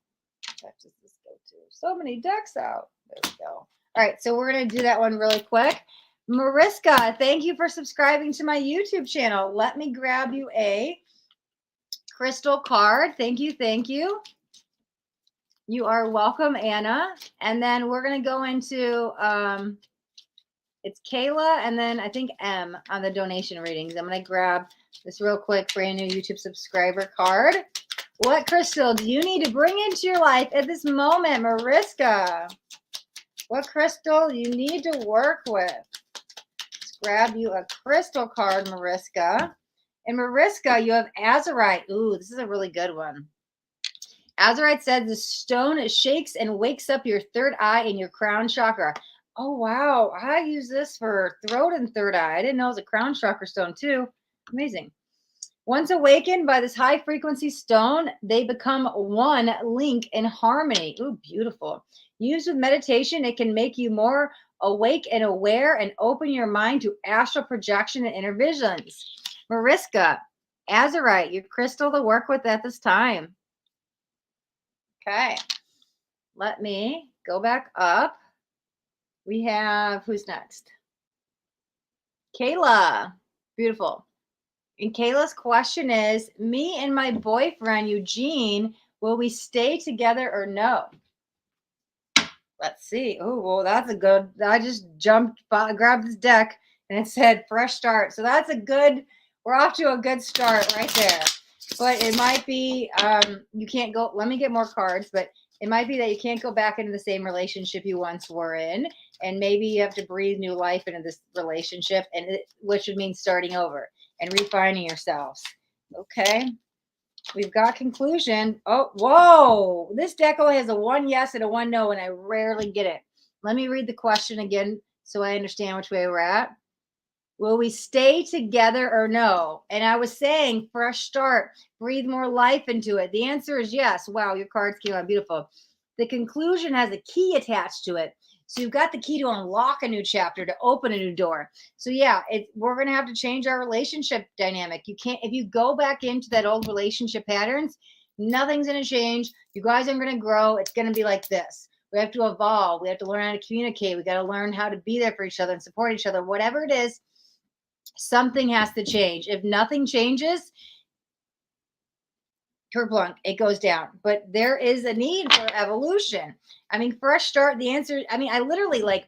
What does this go to? So many decks out. There we go. All right, so we're going to do that one really quick. Mariska, thank you for subscribing to my YouTube channel. Let me grab you a crystal card. Thank you. Thank you. You are welcome, Anna. And then we're going to go into, it's Kayla and then I think M on the donation readings. I'm going to grab this real quick brand new YouTube subscriber card. What crystal do you need to bring into your life at this moment, Mariska? What crystal you need to work with? Let's grab you a crystal card, Mariska. And Mariska, you have Azurite. Ooh, this is a really good one. Azurite says the stone shakes and wakes up your third eye and your crown chakra. Oh, wow. I use this for throat and third eye. I didn't know it was a crown chakra stone, too. Amazing. Once awakened by this high frequency stone, they become one link in harmony. Ooh, beautiful. Used with meditation, it can make you more awake and aware and open your mind to astral projection and inner visions. Mariska, Azurite, your crystal to work with at this time. Okay. Let me go back up. We have, who's next? Kayla. Beautiful. And Kayla's question is, me and my boyfriend, Eugene, will we stay together or no? Let's see. Oh, well, that's a good, I just grabbed this deck and it said fresh start. So that's a good, we're off to a good start right there. But it might be, you can't go, let me get more cards, but it might be that you can't go back into the same relationship you once were in. And maybe you have to breathe new life into this relationship, which would mean starting over and refining yourselves. Okay. We've got conclusion. Oh, whoa. This deck only has a 1 yes and a 1 no, and I rarely get it. Let me read the question again so I understand which way we're at. Will we stay together or no? And I was saying fresh start, breathe more life into it. The answer is yes. Wow, your cards came out beautiful. The conclusion has a key attached to it. So you've got the key to unlock a new chapter, to open a new door. So yeah, we're going to have to change our relationship dynamic. You can't, if you go back into that old relationship patterns, nothing's going to change. You guys are going to grow. It's going to be like this. We have to evolve. We have to learn how to communicate. We got to learn how to be there for each other and support each other. Whatever it is, something has to change. If nothing changes, kerplunk, it goes down. But there is a need for evolution. I mean, fresh start, the answer, I mean, I literally like,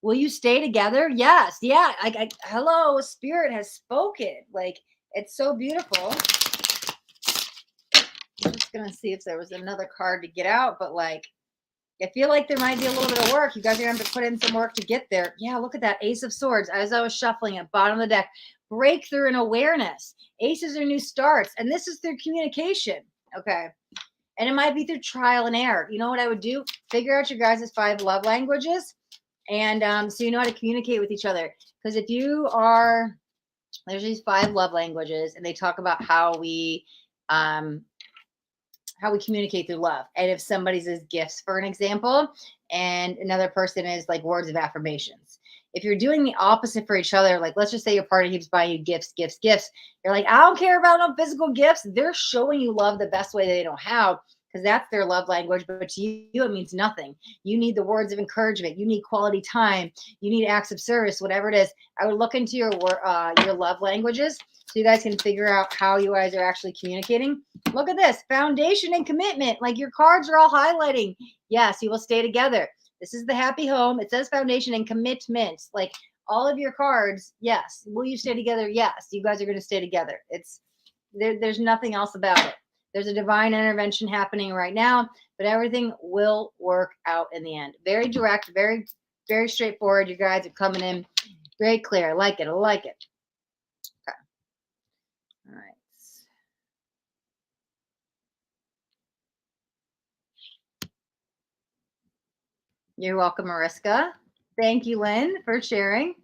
will you stay together? Yes. Yeah. Hello, spirit has spoken. Like, it's so beautiful. I'm just going to see if there was another card to get out, but like, I feel like there might be a little bit of work. You guys are going to have to put in some work to get there. Yeah, look at that. Ace of Swords. As I was shuffling at bottom of the deck, breakthrough and awareness. Aces are new starts. And this is through communication. Okay. And it might be through trial and error. You know what I would do? Figure out your guys' 5 love languages. And so you know how to communicate with each other. Because if you are, there's these 5 love languages, and they talk about how we communicate through love. And if somebody's is gifts, for an example, and another person is like words of affirmations. If you're doing the opposite for each other, like let's just say your partner keeps buying you gifts, you're like, I don't care about no physical gifts. They're showing you love the best way they know how, because that's their love language. But to you, it means nothing. You need the words of encouragement. You need quality time. You need acts of service, whatever it is. I would look into your love languages so you guys can figure out how you guys are actually communicating. Look at this, foundation and commitment. Like your cards are all highlighting. Yes, you will stay together. This is the happy home. It says foundation and commitment. Like all of your cards, yes. Will you stay together? Yes. You guys are going to stay together. There's nothing else about it. There's a divine intervention happening right now, but everything will work out in the end. Very direct, very, very straightforward. You guys are coming in very clear. I like it. I like it. Okay. All right. You're welcome, Mariska. Thank you, Lynn, for sharing.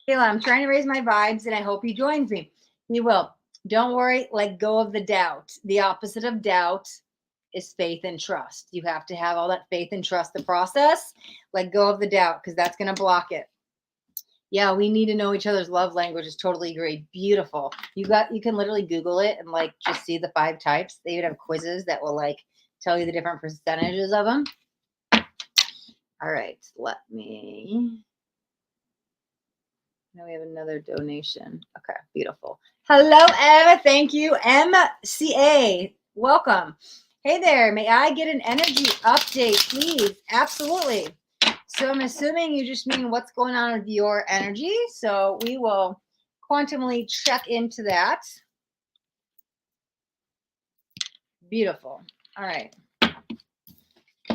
Kayla, I'm trying to raise my vibes, and I hope he joins me. He will. Don't worry. Let go of the doubt. The opposite of doubt is faith and trust. You have to have all that faith and trust the process. Let go of the doubt, because that's going to block it. Yeah, we need to know each other's love languages. Totally agree. Beautiful. You can literally Google it and like just see the 5 types. They would have quizzes that will like tell you the different percentages of them. All right, let me. Now we have another donation. Okay, beautiful. Hello, Emma. Thank you, MCA. Welcome. Hey there. May I get an energy update, please? Absolutely. So I'm assuming you just mean what's going on with your energy. So we will quantumly check into that. Beautiful. All right.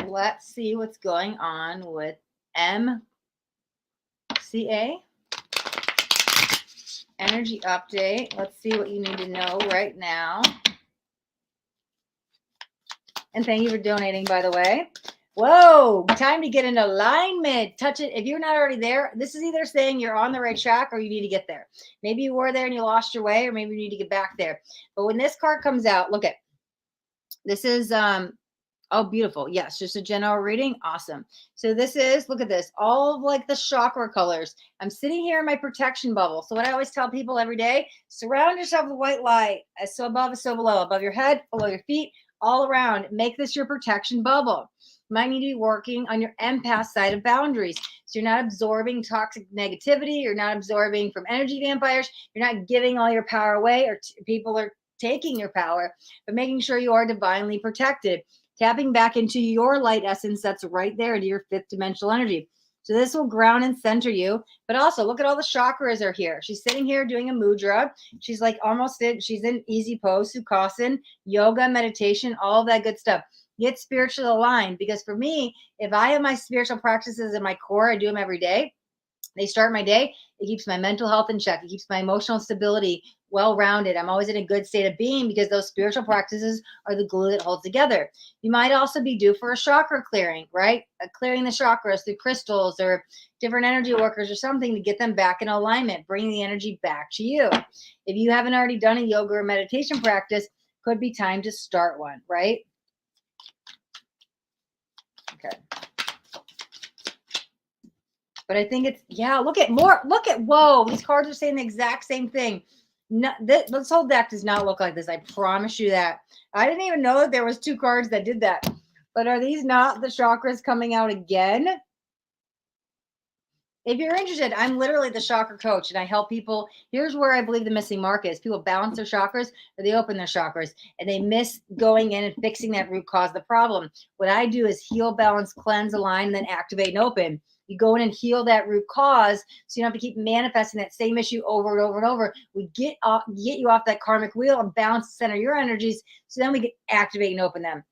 Let's see what's going on with MCA. Energy update. Let's see what you need to know right now. And thank you for donating, by the way. Whoa, time to get in alignment. Touch it. If you're not already there, this is either saying you're on the right track or you need to get there. Maybe you were there and you lost your way, or maybe you need to get back there. But when this card comes out, look at this is oh, beautiful. Yes, just a general reading. Awesome. So this is, look at this, all of like the chakra colors. I'm sitting here in my protection bubble. So what I always tell people every day, surround yourself with white light, as so above as so below, above your head, below your feet, all around. Make this your protection bubble. You might need to be working on your empath side of boundaries. So you're not absorbing toxic negativity. You're not absorbing from energy vampires. You're not giving all your power away, or people are taking your power, but making sure you are divinely protected. Tapping back into your light essence that's right there, into your 5th dimensional energy. So this will ground and center you. But also look at all the chakras are here. She's sitting here doing a mudra. She's like almost in, she's in easy pose, Sukhasana, yoga, meditation, all of that good stuff. Get spiritually aligned, because for me, if I have my spiritual practices in my core, I do them every day. They start my day. It keeps my mental health in check. It keeps my emotional stability well-rounded. I'm always in a good state of being, because those spiritual practices are the glue that holds together. You might also be due for a chakra clearing, right? Clearing the chakras through crystals or different energy workers or something to get them back in alignment, bring the energy back to you. If you haven't already done a yoga or meditation practice, could be time to start one, right? Okay. But I think it's, yeah, look at, whoa, these cards are saying the exact same thing. No, this whole deck does not look like this. I promise you that. I didn't even know that there was 2 cards that did that. But are these not the chakras coming out again? If you're interested, I'm literally the chakra coach and I help people. Here's where I believe the missing mark is. People balance their chakras or they open their chakras and they miss going in and fixing that root cause of the problem. What I do is heal, balance, cleanse, align, and then activate and open. You go in and heal that root cause so you don't have to keep manifesting that same issue over and over and over. We get you off that karmic wheel and balance, center your energies so then we can activate and open them.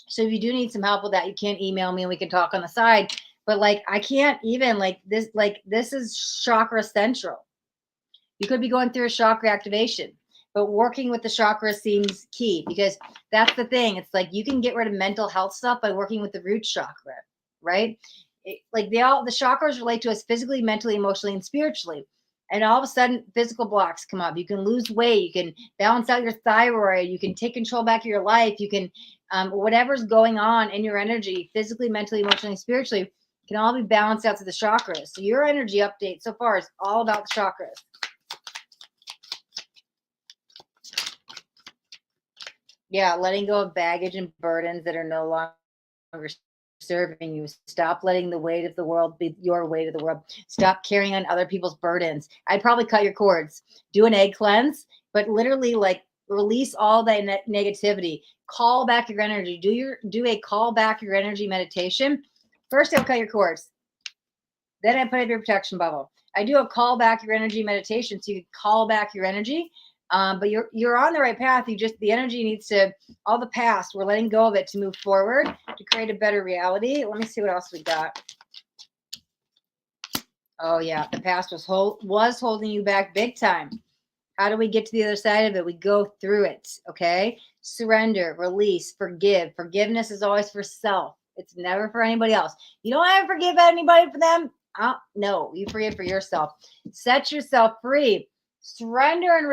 So if you do need some help with that, you can email me and we can talk on the side. But like, I can't even this is chakra central. You could be going through a chakra activation, but working with the chakra seems key because that's the thing. It's like you can get rid of mental health stuff by working with the root chakra, right? The chakras relate to us physically, mentally, emotionally, and spiritually. And all of a sudden, physical blocks come up. You can lose weight. You can balance out your thyroid. You can take control back of your life. You can, whatever's going on in your energy, physically, mentally, emotionally, spiritually, can all be balanced out to the chakras. So your energy update so far is all about the chakras. Yeah, letting go of baggage and burdens that are no longer serving you. Stop letting the weight of the world be your weight of the world. Stop carrying on other people's burdens. I'd probably cut your cords. Do an egg cleanse, but literally release all that negativity. Call back your energy. Do a call back your energy meditation. First, I'll cut your cords. Then I put up your protection bubble. I do a call back your energy meditation, so you can call back your energy. But you're on the right path. The energy needs to, all the past, we're letting go of it to move forward to create a better reality. Let me see what else we got. Oh yeah, the past was holding you back big time. How do we get to the other side of it? We go through it. Okay. Surrender, release, forgive. Forgiveness is always for self. It's never for anybody else. You don't ever forgive anybody for them. No, you forgive for yourself. Set yourself free. Surrender and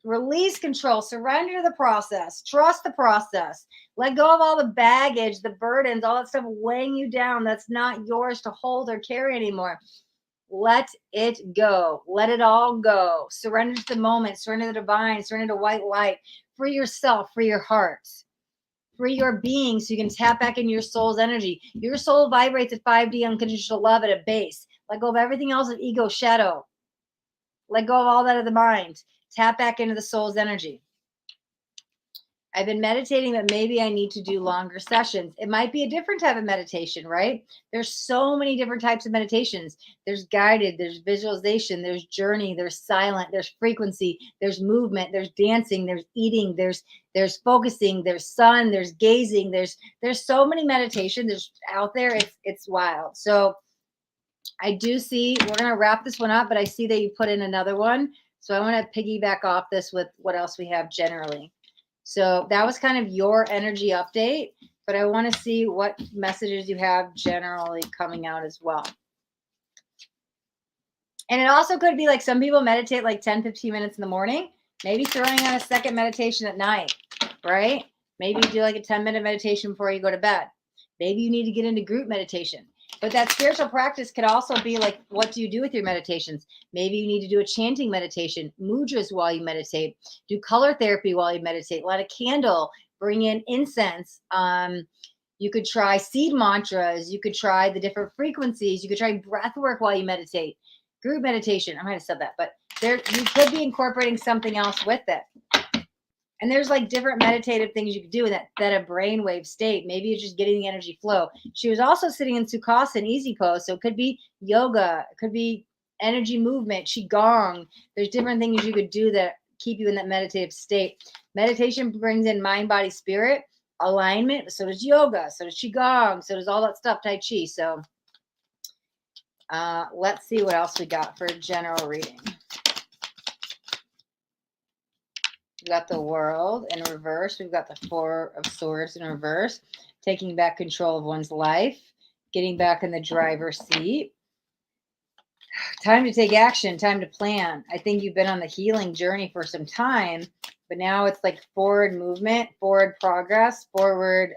release control. Surrender the process. Trust the process. Let go of all the baggage, the burdens, all that stuff weighing you down that's not yours to hold or carry anymore. Let it go. Let it all go. Surrender to the moment. Surrender to the divine. Surrender to white light. Free yourself. Free your heart. Free your being so you can tap back into your soul's energy. Your soul vibrates at 5D unconditional love at a base. Let go of everything else of ego, shadow. Let go of all that of the mind. Tap back into the soul's energy. I've been meditating, but maybe I need to do longer sessions. It might be a different type of meditation, right? There's so many different types of meditations. There's guided, there's visualization, there's journey, there's silent, there's frequency, there's movement, there's dancing, there's eating, there's focusing, there's sun, there's gazing, there's so many meditations there's out there. It's wild. So I do see, we're going to wrap this one up, but I see that you put in another one. So I want to piggyback off this with what else we have generally. So that was kind of your energy update, but I want to see what messages you have generally coming out as well. And it also could be like some people meditate like 10, 15 minutes in the morning, maybe throwing on a second meditation at night, right? Maybe you do like a 10-minute meditation before you go to bed. Maybe you need to get into group meditation. But that spiritual practice could also be like, what do you do with your meditations? Maybe you need to do a chanting meditation, mudras while you meditate, do color therapy while you meditate, light a candle, bring in incense. You could try seed mantras. You could try the different frequencies. You could try breath work while you meditate. Group meditation. I might have said that, but you could be incorporating something else with it. And there's like different meditative things you could do in that a brainwave state. Maybe it's just getting the energy flow. She was also sitting in Sukhasana, easy pose. So it could be yoga. It could be energy movement, qigong. There's different things you could do that keep you in that meditative state. Meditation brings in mind, body, spirit, alignment. So does yoga. So does qigong. So does all that stuff, tai chi. So let's see what else we got for a general reading. We've got the World in reverse. We've got the Four of Swords in reverse. Taking back control of one's life. Getting back in the driver's seat. Time to take action. Time to plan. I think you've been on the healing journey for some time. But now it's like forward movement, forward progress, forward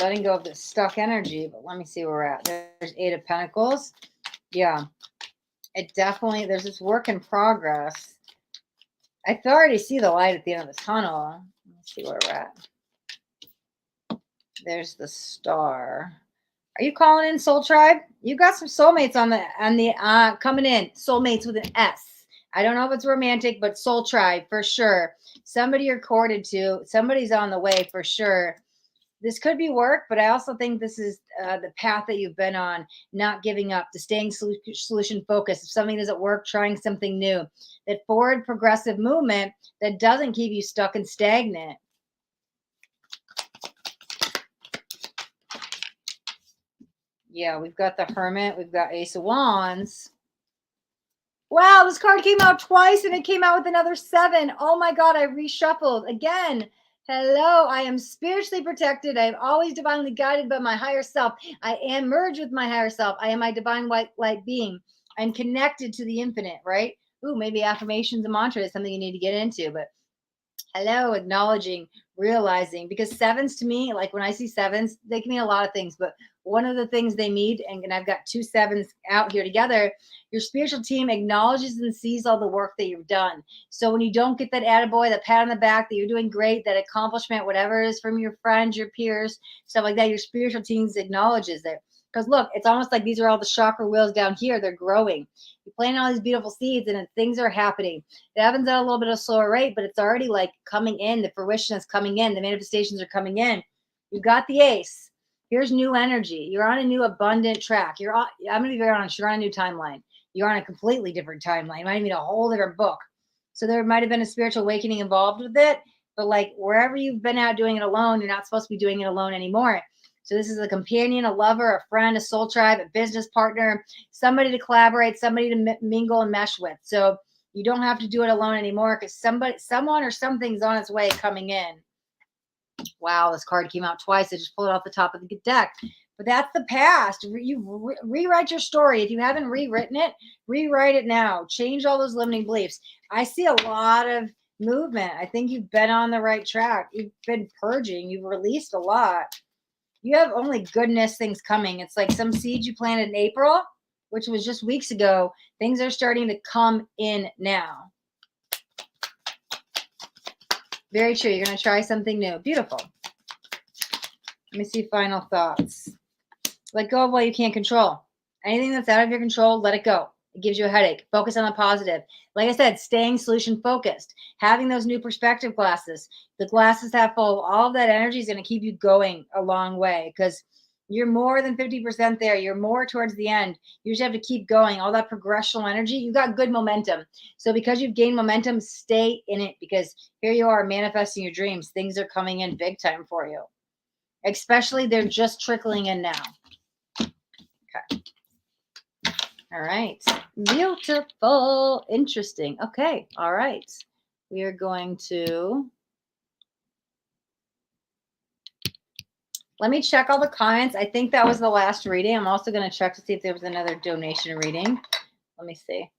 letting go of this stuck energy. But let me see where we're at. There's Eight of Pentacles. Yeah, it definitely, there's this work in progress. I can already see the light at the end of the tunnel. Let's see where we're at. There's the Star. Are you calling in, Soul Tribe? You got some soulmates on the coming in. Soulmates with an S. I don't know if it's romantic, but Soul Tribe for sure. Somebody you're courted to. Somebody's on the way for sure. This could be work, but I also think this is the path that you've been on, not giving up, to staying solution focused. If something doesn't work, trying something new. That forward progressive movement that doesn't keep you stuck and stagnant. Yeah, we've got the Hermit. We've got Ace of Wands. Wow, this card came out twice and it came out with another 7. Oh my God, I reshuffled again. Hello, I am spiritually protected. I am always divinely guided by my higher self. I am merged with my higher self. I am my divine white light being. I'm connected to the infinite, right? Ooh, maybe affirmations and mantra is something you need to get into, but hello, acknowledging, realizing, because sevens to me, like when I see sevens, they can mean a lot of things, but one of the things they need, and I've got 2 sevens out here together, your spiritual team acknowledges and sees all the work that you've done. So when you don't get that attaboy, that pat on the back, that you're doing great, that accomplishment, whatever it is from your friends, your peers, stuff like that, your spiritual team acknowledges it. Because look, it's almost like these are all the chakra wheels down here. They're growing. You plant all these beautiful seeds and things are happening. It happens at a little bit of a slower rate, but it's already like coming in. The fruition is coming in. The manifestations are coming in. You got the ace. Here's new energy. You're on a new abundant track. I'm going to be very honest. You're on a new timeline. You're on a completely different timeline. It might be a whole different book. So there might have been a spiritual awakening involved with it. But like wherever you've been out doing it alone, you're not supposed to be doing it alone anymore. So this is a companion, a lover, a friend, a soul tribe, a business partner, somebody to collaborate, somebody to mingle and mesh with. So you don't have to do it alone anymore because someone or something's on its way coming in. Wow, this card came out twice. I just pulled it off the top of the deck. But that's the past. You rewrite your story. If you haven't rewritten it, rewrite it now. Change all those limiting beliefs. I see a lot of movement. I think you've been on the right track. You've been purging. You've released a lot. You have only goodness things coming. It's like some seeds you planted in April, which was just weeks ago. Things are starting to come in now. Very true. You're going to try something new. Beautiful. Let me see final thoughts. Let go of what you can't control. Anything that's out of your control, let it go. It gives you a headache. Focus on the positive. Like I said, staying solution focused. Having those new perspective glasses. The glasses half full. All of that energy is going to keep you going a long way because you're more than 50% there. You're more towards the end. You just have to keep going. All that progressional energy. You got good momentum. So because you've gained momentum, stay in it because here you are manifesting your dreams. Things are coming in big time for you. Especially they're just trickling in now. Okay. All right. Beautiful. Interesting. Okay. All right. We are going to... Let me check all the comments. I think that was the last reading. I'm also going to check to see if there was another donation reading. Let me see.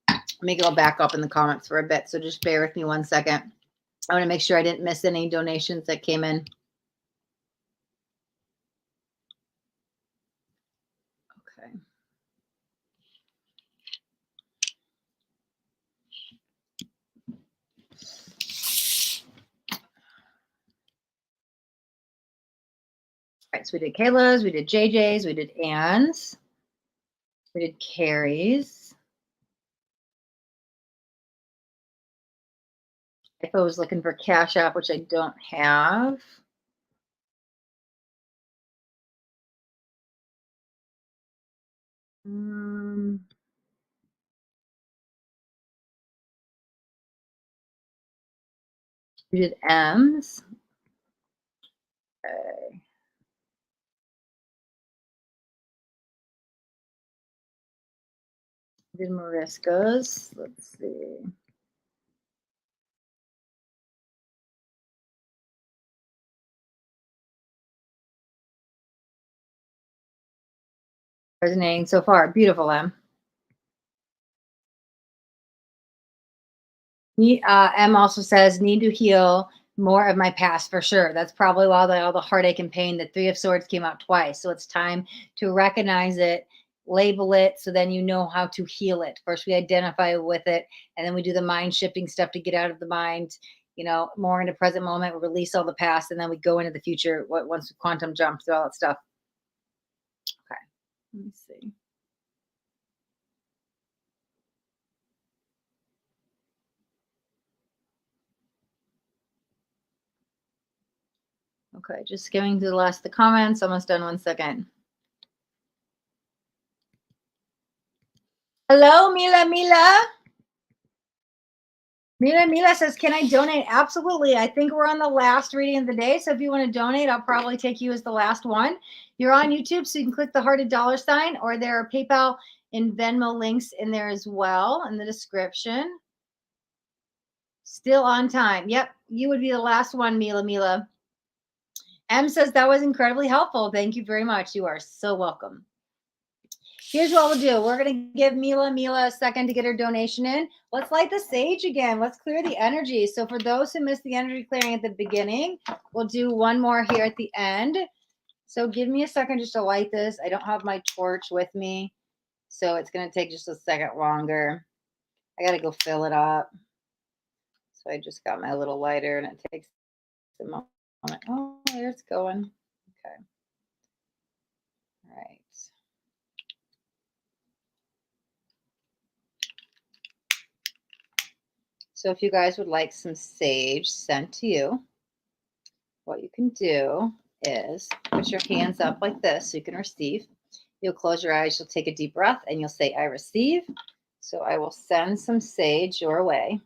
Let me go back up in the comments for a bit. So just bear with me 1 second. I want to make sure I didn't miss any donations that came in. Okay. All right, so we did Kayla's, we did JJ's, we did Ann's, we did Carrie's. If I was looking for Cash App, which I don't have. We did M's. Okay. We did Mariska's. Let's see. Resonating so far. Beautiful, M. M also says, need to heal More of my past for sure. That's probably why all the heartache and pain. The Three of Swords came out twice. So it's time to recognize it, label it, so then you know how to heal it. First, we identify with it, and then we do the mind shifting stuff to get out of the mind, more into present moment, we release all the past, and then we go into the future once we quantum jump through all that stuff. Okay. Let me see. Okay, just skimming through the comments. Almost done. 1 second. Hello, Mila Mila. Mila says, can I donate? Absolutely. I think we're on the last reading of the day. So if you want to donate, I'll probably take you as the last one. You're on YouTube, so you can click the hearted dollar sign, or there are PayPal and Venmo links in there as well in the description. Still on time. Yep, you would be the last one, Mila. M says, that was incredibly helpful. Thank you very much. You are so welcome. Here's what we'll do. We're going to give Mila a second to get her donation in. Let's light the sage again. Let's clear the energy. So for those who missed the energy clearing at the beginning, we'll do one more here at the end. So give me a second just to light this. I don't have my torch with me, so it's going to take just a second longer. I got to go fill it up. So I just got my little lighter, and it takes a moment. Oh, there it's going. Okay. All right. So if you guys would like some sage sent to you, what you can do is put your hands up like this so you can receive. You'll close your eyes, you'll take a deep breath, and you'll say, I receive. So I will send some sage your way.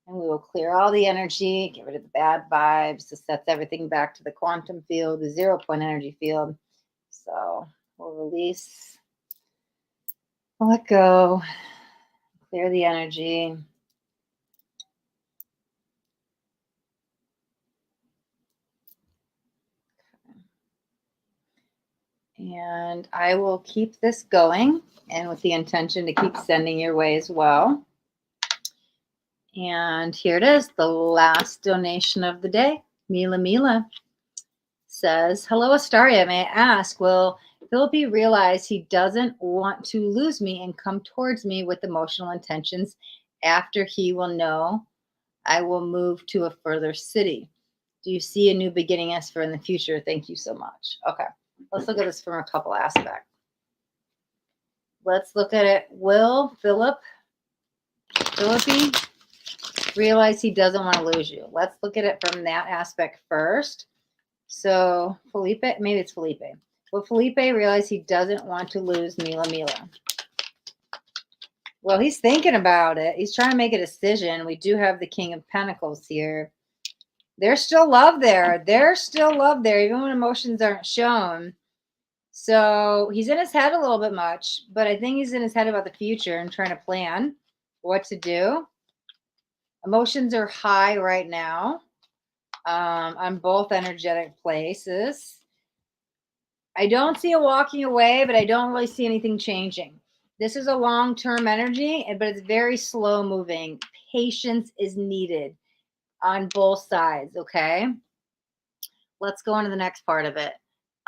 And we will clear all the energy, get rid of the bad vibes. This sets everything back to the quantum field, the 0 point energy field. So we'll release, let go, clear the energy. And I will keep this going, and with the intention to keep sending your way as well. And here it is, the last donation of the day. Mila says, hello, Astaria. May I ask, will Philippi realize he doesn't want to lose me and come towards me with emotional intentions after he will know I will move to a further city? Do you see a new beginning as for in the future? Thank you so much. Okay, let's look at this from a couple aspects. Let's look at it. Will Philippi realize he doesn't want to lose you? Let's look at it from that aspect first. So Felipe, maybe it's Felipe. Will Felipe realize he doesn't want to lose Mila? Well, he's thinking about it. He's trying to make a decision. We do have the King of Pentacles here. There's still love there. There's still love there, even when emotions aren't shown. So he's in his head a little bit much, but I think he's in his head about the future and trying to plan what to do. Emotions are high right now on both energetic places. I don't see a walking away, but I don't really see anything changing. This is a long-term energy, but it's very slow moving. Patience is needed on both sides, okay? Let's go into the next part of it.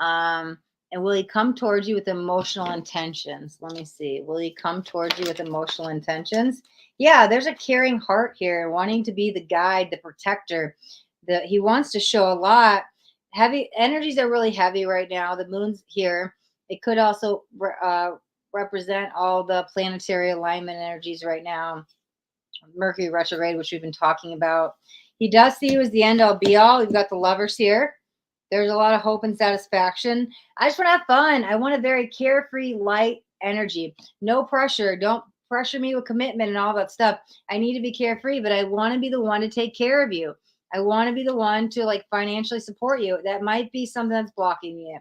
And will he come towards you with emotional intentions? Let me see. Will he come towards you with emotional intentions? Yeah, there's a caring heart here, wanting to be the guide, the protector. He wants to show a lot. Heavy energies are really heavy right now. The moon's here. It could also represent all the planetary alignment energies right now. Mercury retrograde, which we've been talking about. He does see you as the end all be all. We've got the lovers here. There's a lot of hope and satisfaction. I just want to have fun. I want a very carefree, light energy. No pressure. Don't pressure me with commitment and all that stuff. I need to be carefree, but I want to be the one to take care of you. I want to be the one to like financially support you. That might be something that's blocking you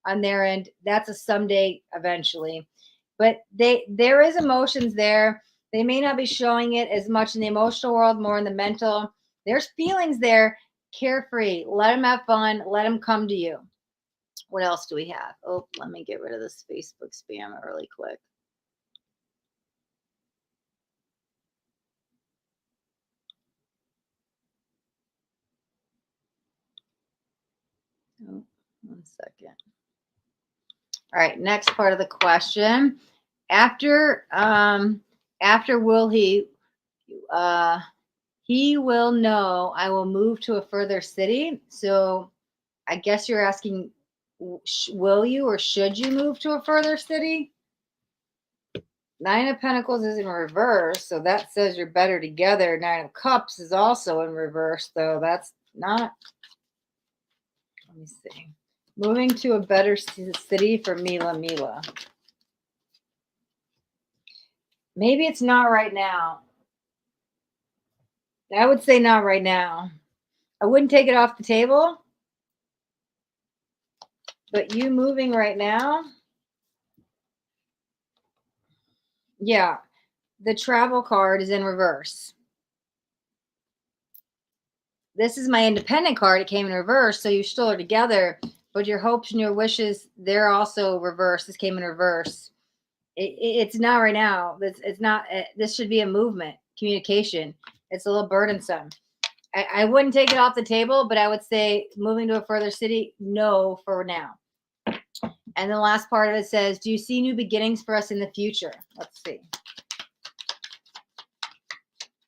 on their end. That's a someday eventually. But there is emotions there. They may not be showing it as much in the emotional world, more in the mental. There's feelings there. Carefree. Let them have fun. Let them come to you. What else do we have? Oh, let me get rid of this Facebook spam really quick. Oh, 1 second. All right, next part of the question. After will uh he will know I will move to a further city. So I guess you're asking, will you or should you move to a further city? Nine of Pentacles is in reverse, so that says you're better together. Nine of Cups is also in reverse, though. That's not. Let me see. Moving to a better city for Mila. Maybe it's not right now. I would say not right now. I wouldn't take it off the table, but you moving right now, yeah. The travel card is in reverse. This is my independent card. It came in reverse, so you still are together, but your hopes and your wishes, they're also reversed. This came in reverse. It's not right now. It's not. This should be a movement, communication. It's a little burdensome. I wouldn't take it off the table, but I would say moving to a further city, no, for now. And the last part of it says, do you see new beginnings for us in the future? Let's see.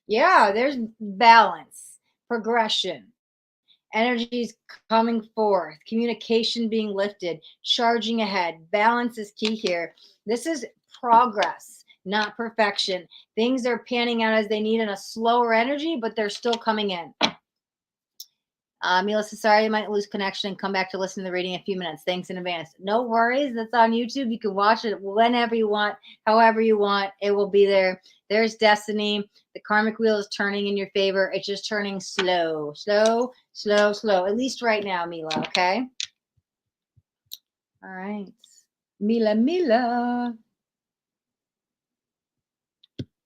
Yeah, there's balance, progression, energies coming forth, communication being lifted, charging ahead. Balance is key here. This is progress, not perfection. Things are panning out as they need in a slower energy, but they're still coming in. Mila says, sorry, you might lose connection and come back to listen to the reading in a few minutes. Thanks in advance. No worries. That's on YouTube. You can watch it whenever you want, however you want. It will be there. There's destiny. The karmic wheel is turning in your favor. It's just turning slow. At least right now, Mila, okay? All right. Mila.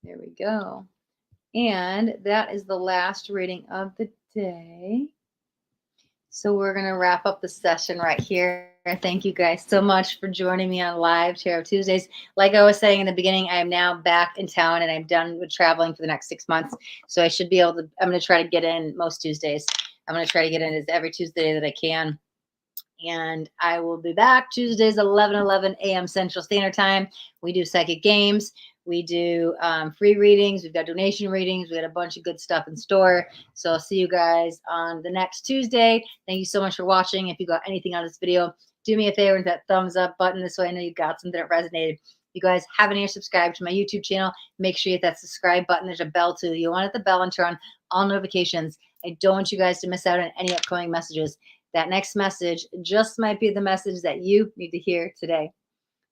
There we go. And that is the last reading of the day. So we're going to wrap up the session right here. Thank you guys so much for joining me on live Tarot Tuesdays. Like I was saying in the beginning, I am now back in town and I'm done with traveling for the next 6 months. So I should be able to, I'm going to try to get in most Tuesdays. I'm going to try to get in every Tuesday that I can. And I will be back Tuesdays, 11 a.m. Central Standard Time. We do psychic games. We do free readings. We've got donation readings. We got a bunch of good stuff in store. So I'll see you guys on the next Tuesday. Thank you so much for watching. If you got anything out of this video, do me a favor and hit that thumbs up button. This way I know you got something that resonated. If you guys haven't yet subscribed to my YouTube channel, make sure you hit that subscribe button. There's a bell too. You want to hit the bell and turn on all notifications. I don't want you guys to miss out on any upcoming messages. That next message just might be the message that you need to hear today.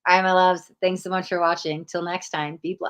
All right, my loves. Thanks so much for watching. Till next time, be blessed.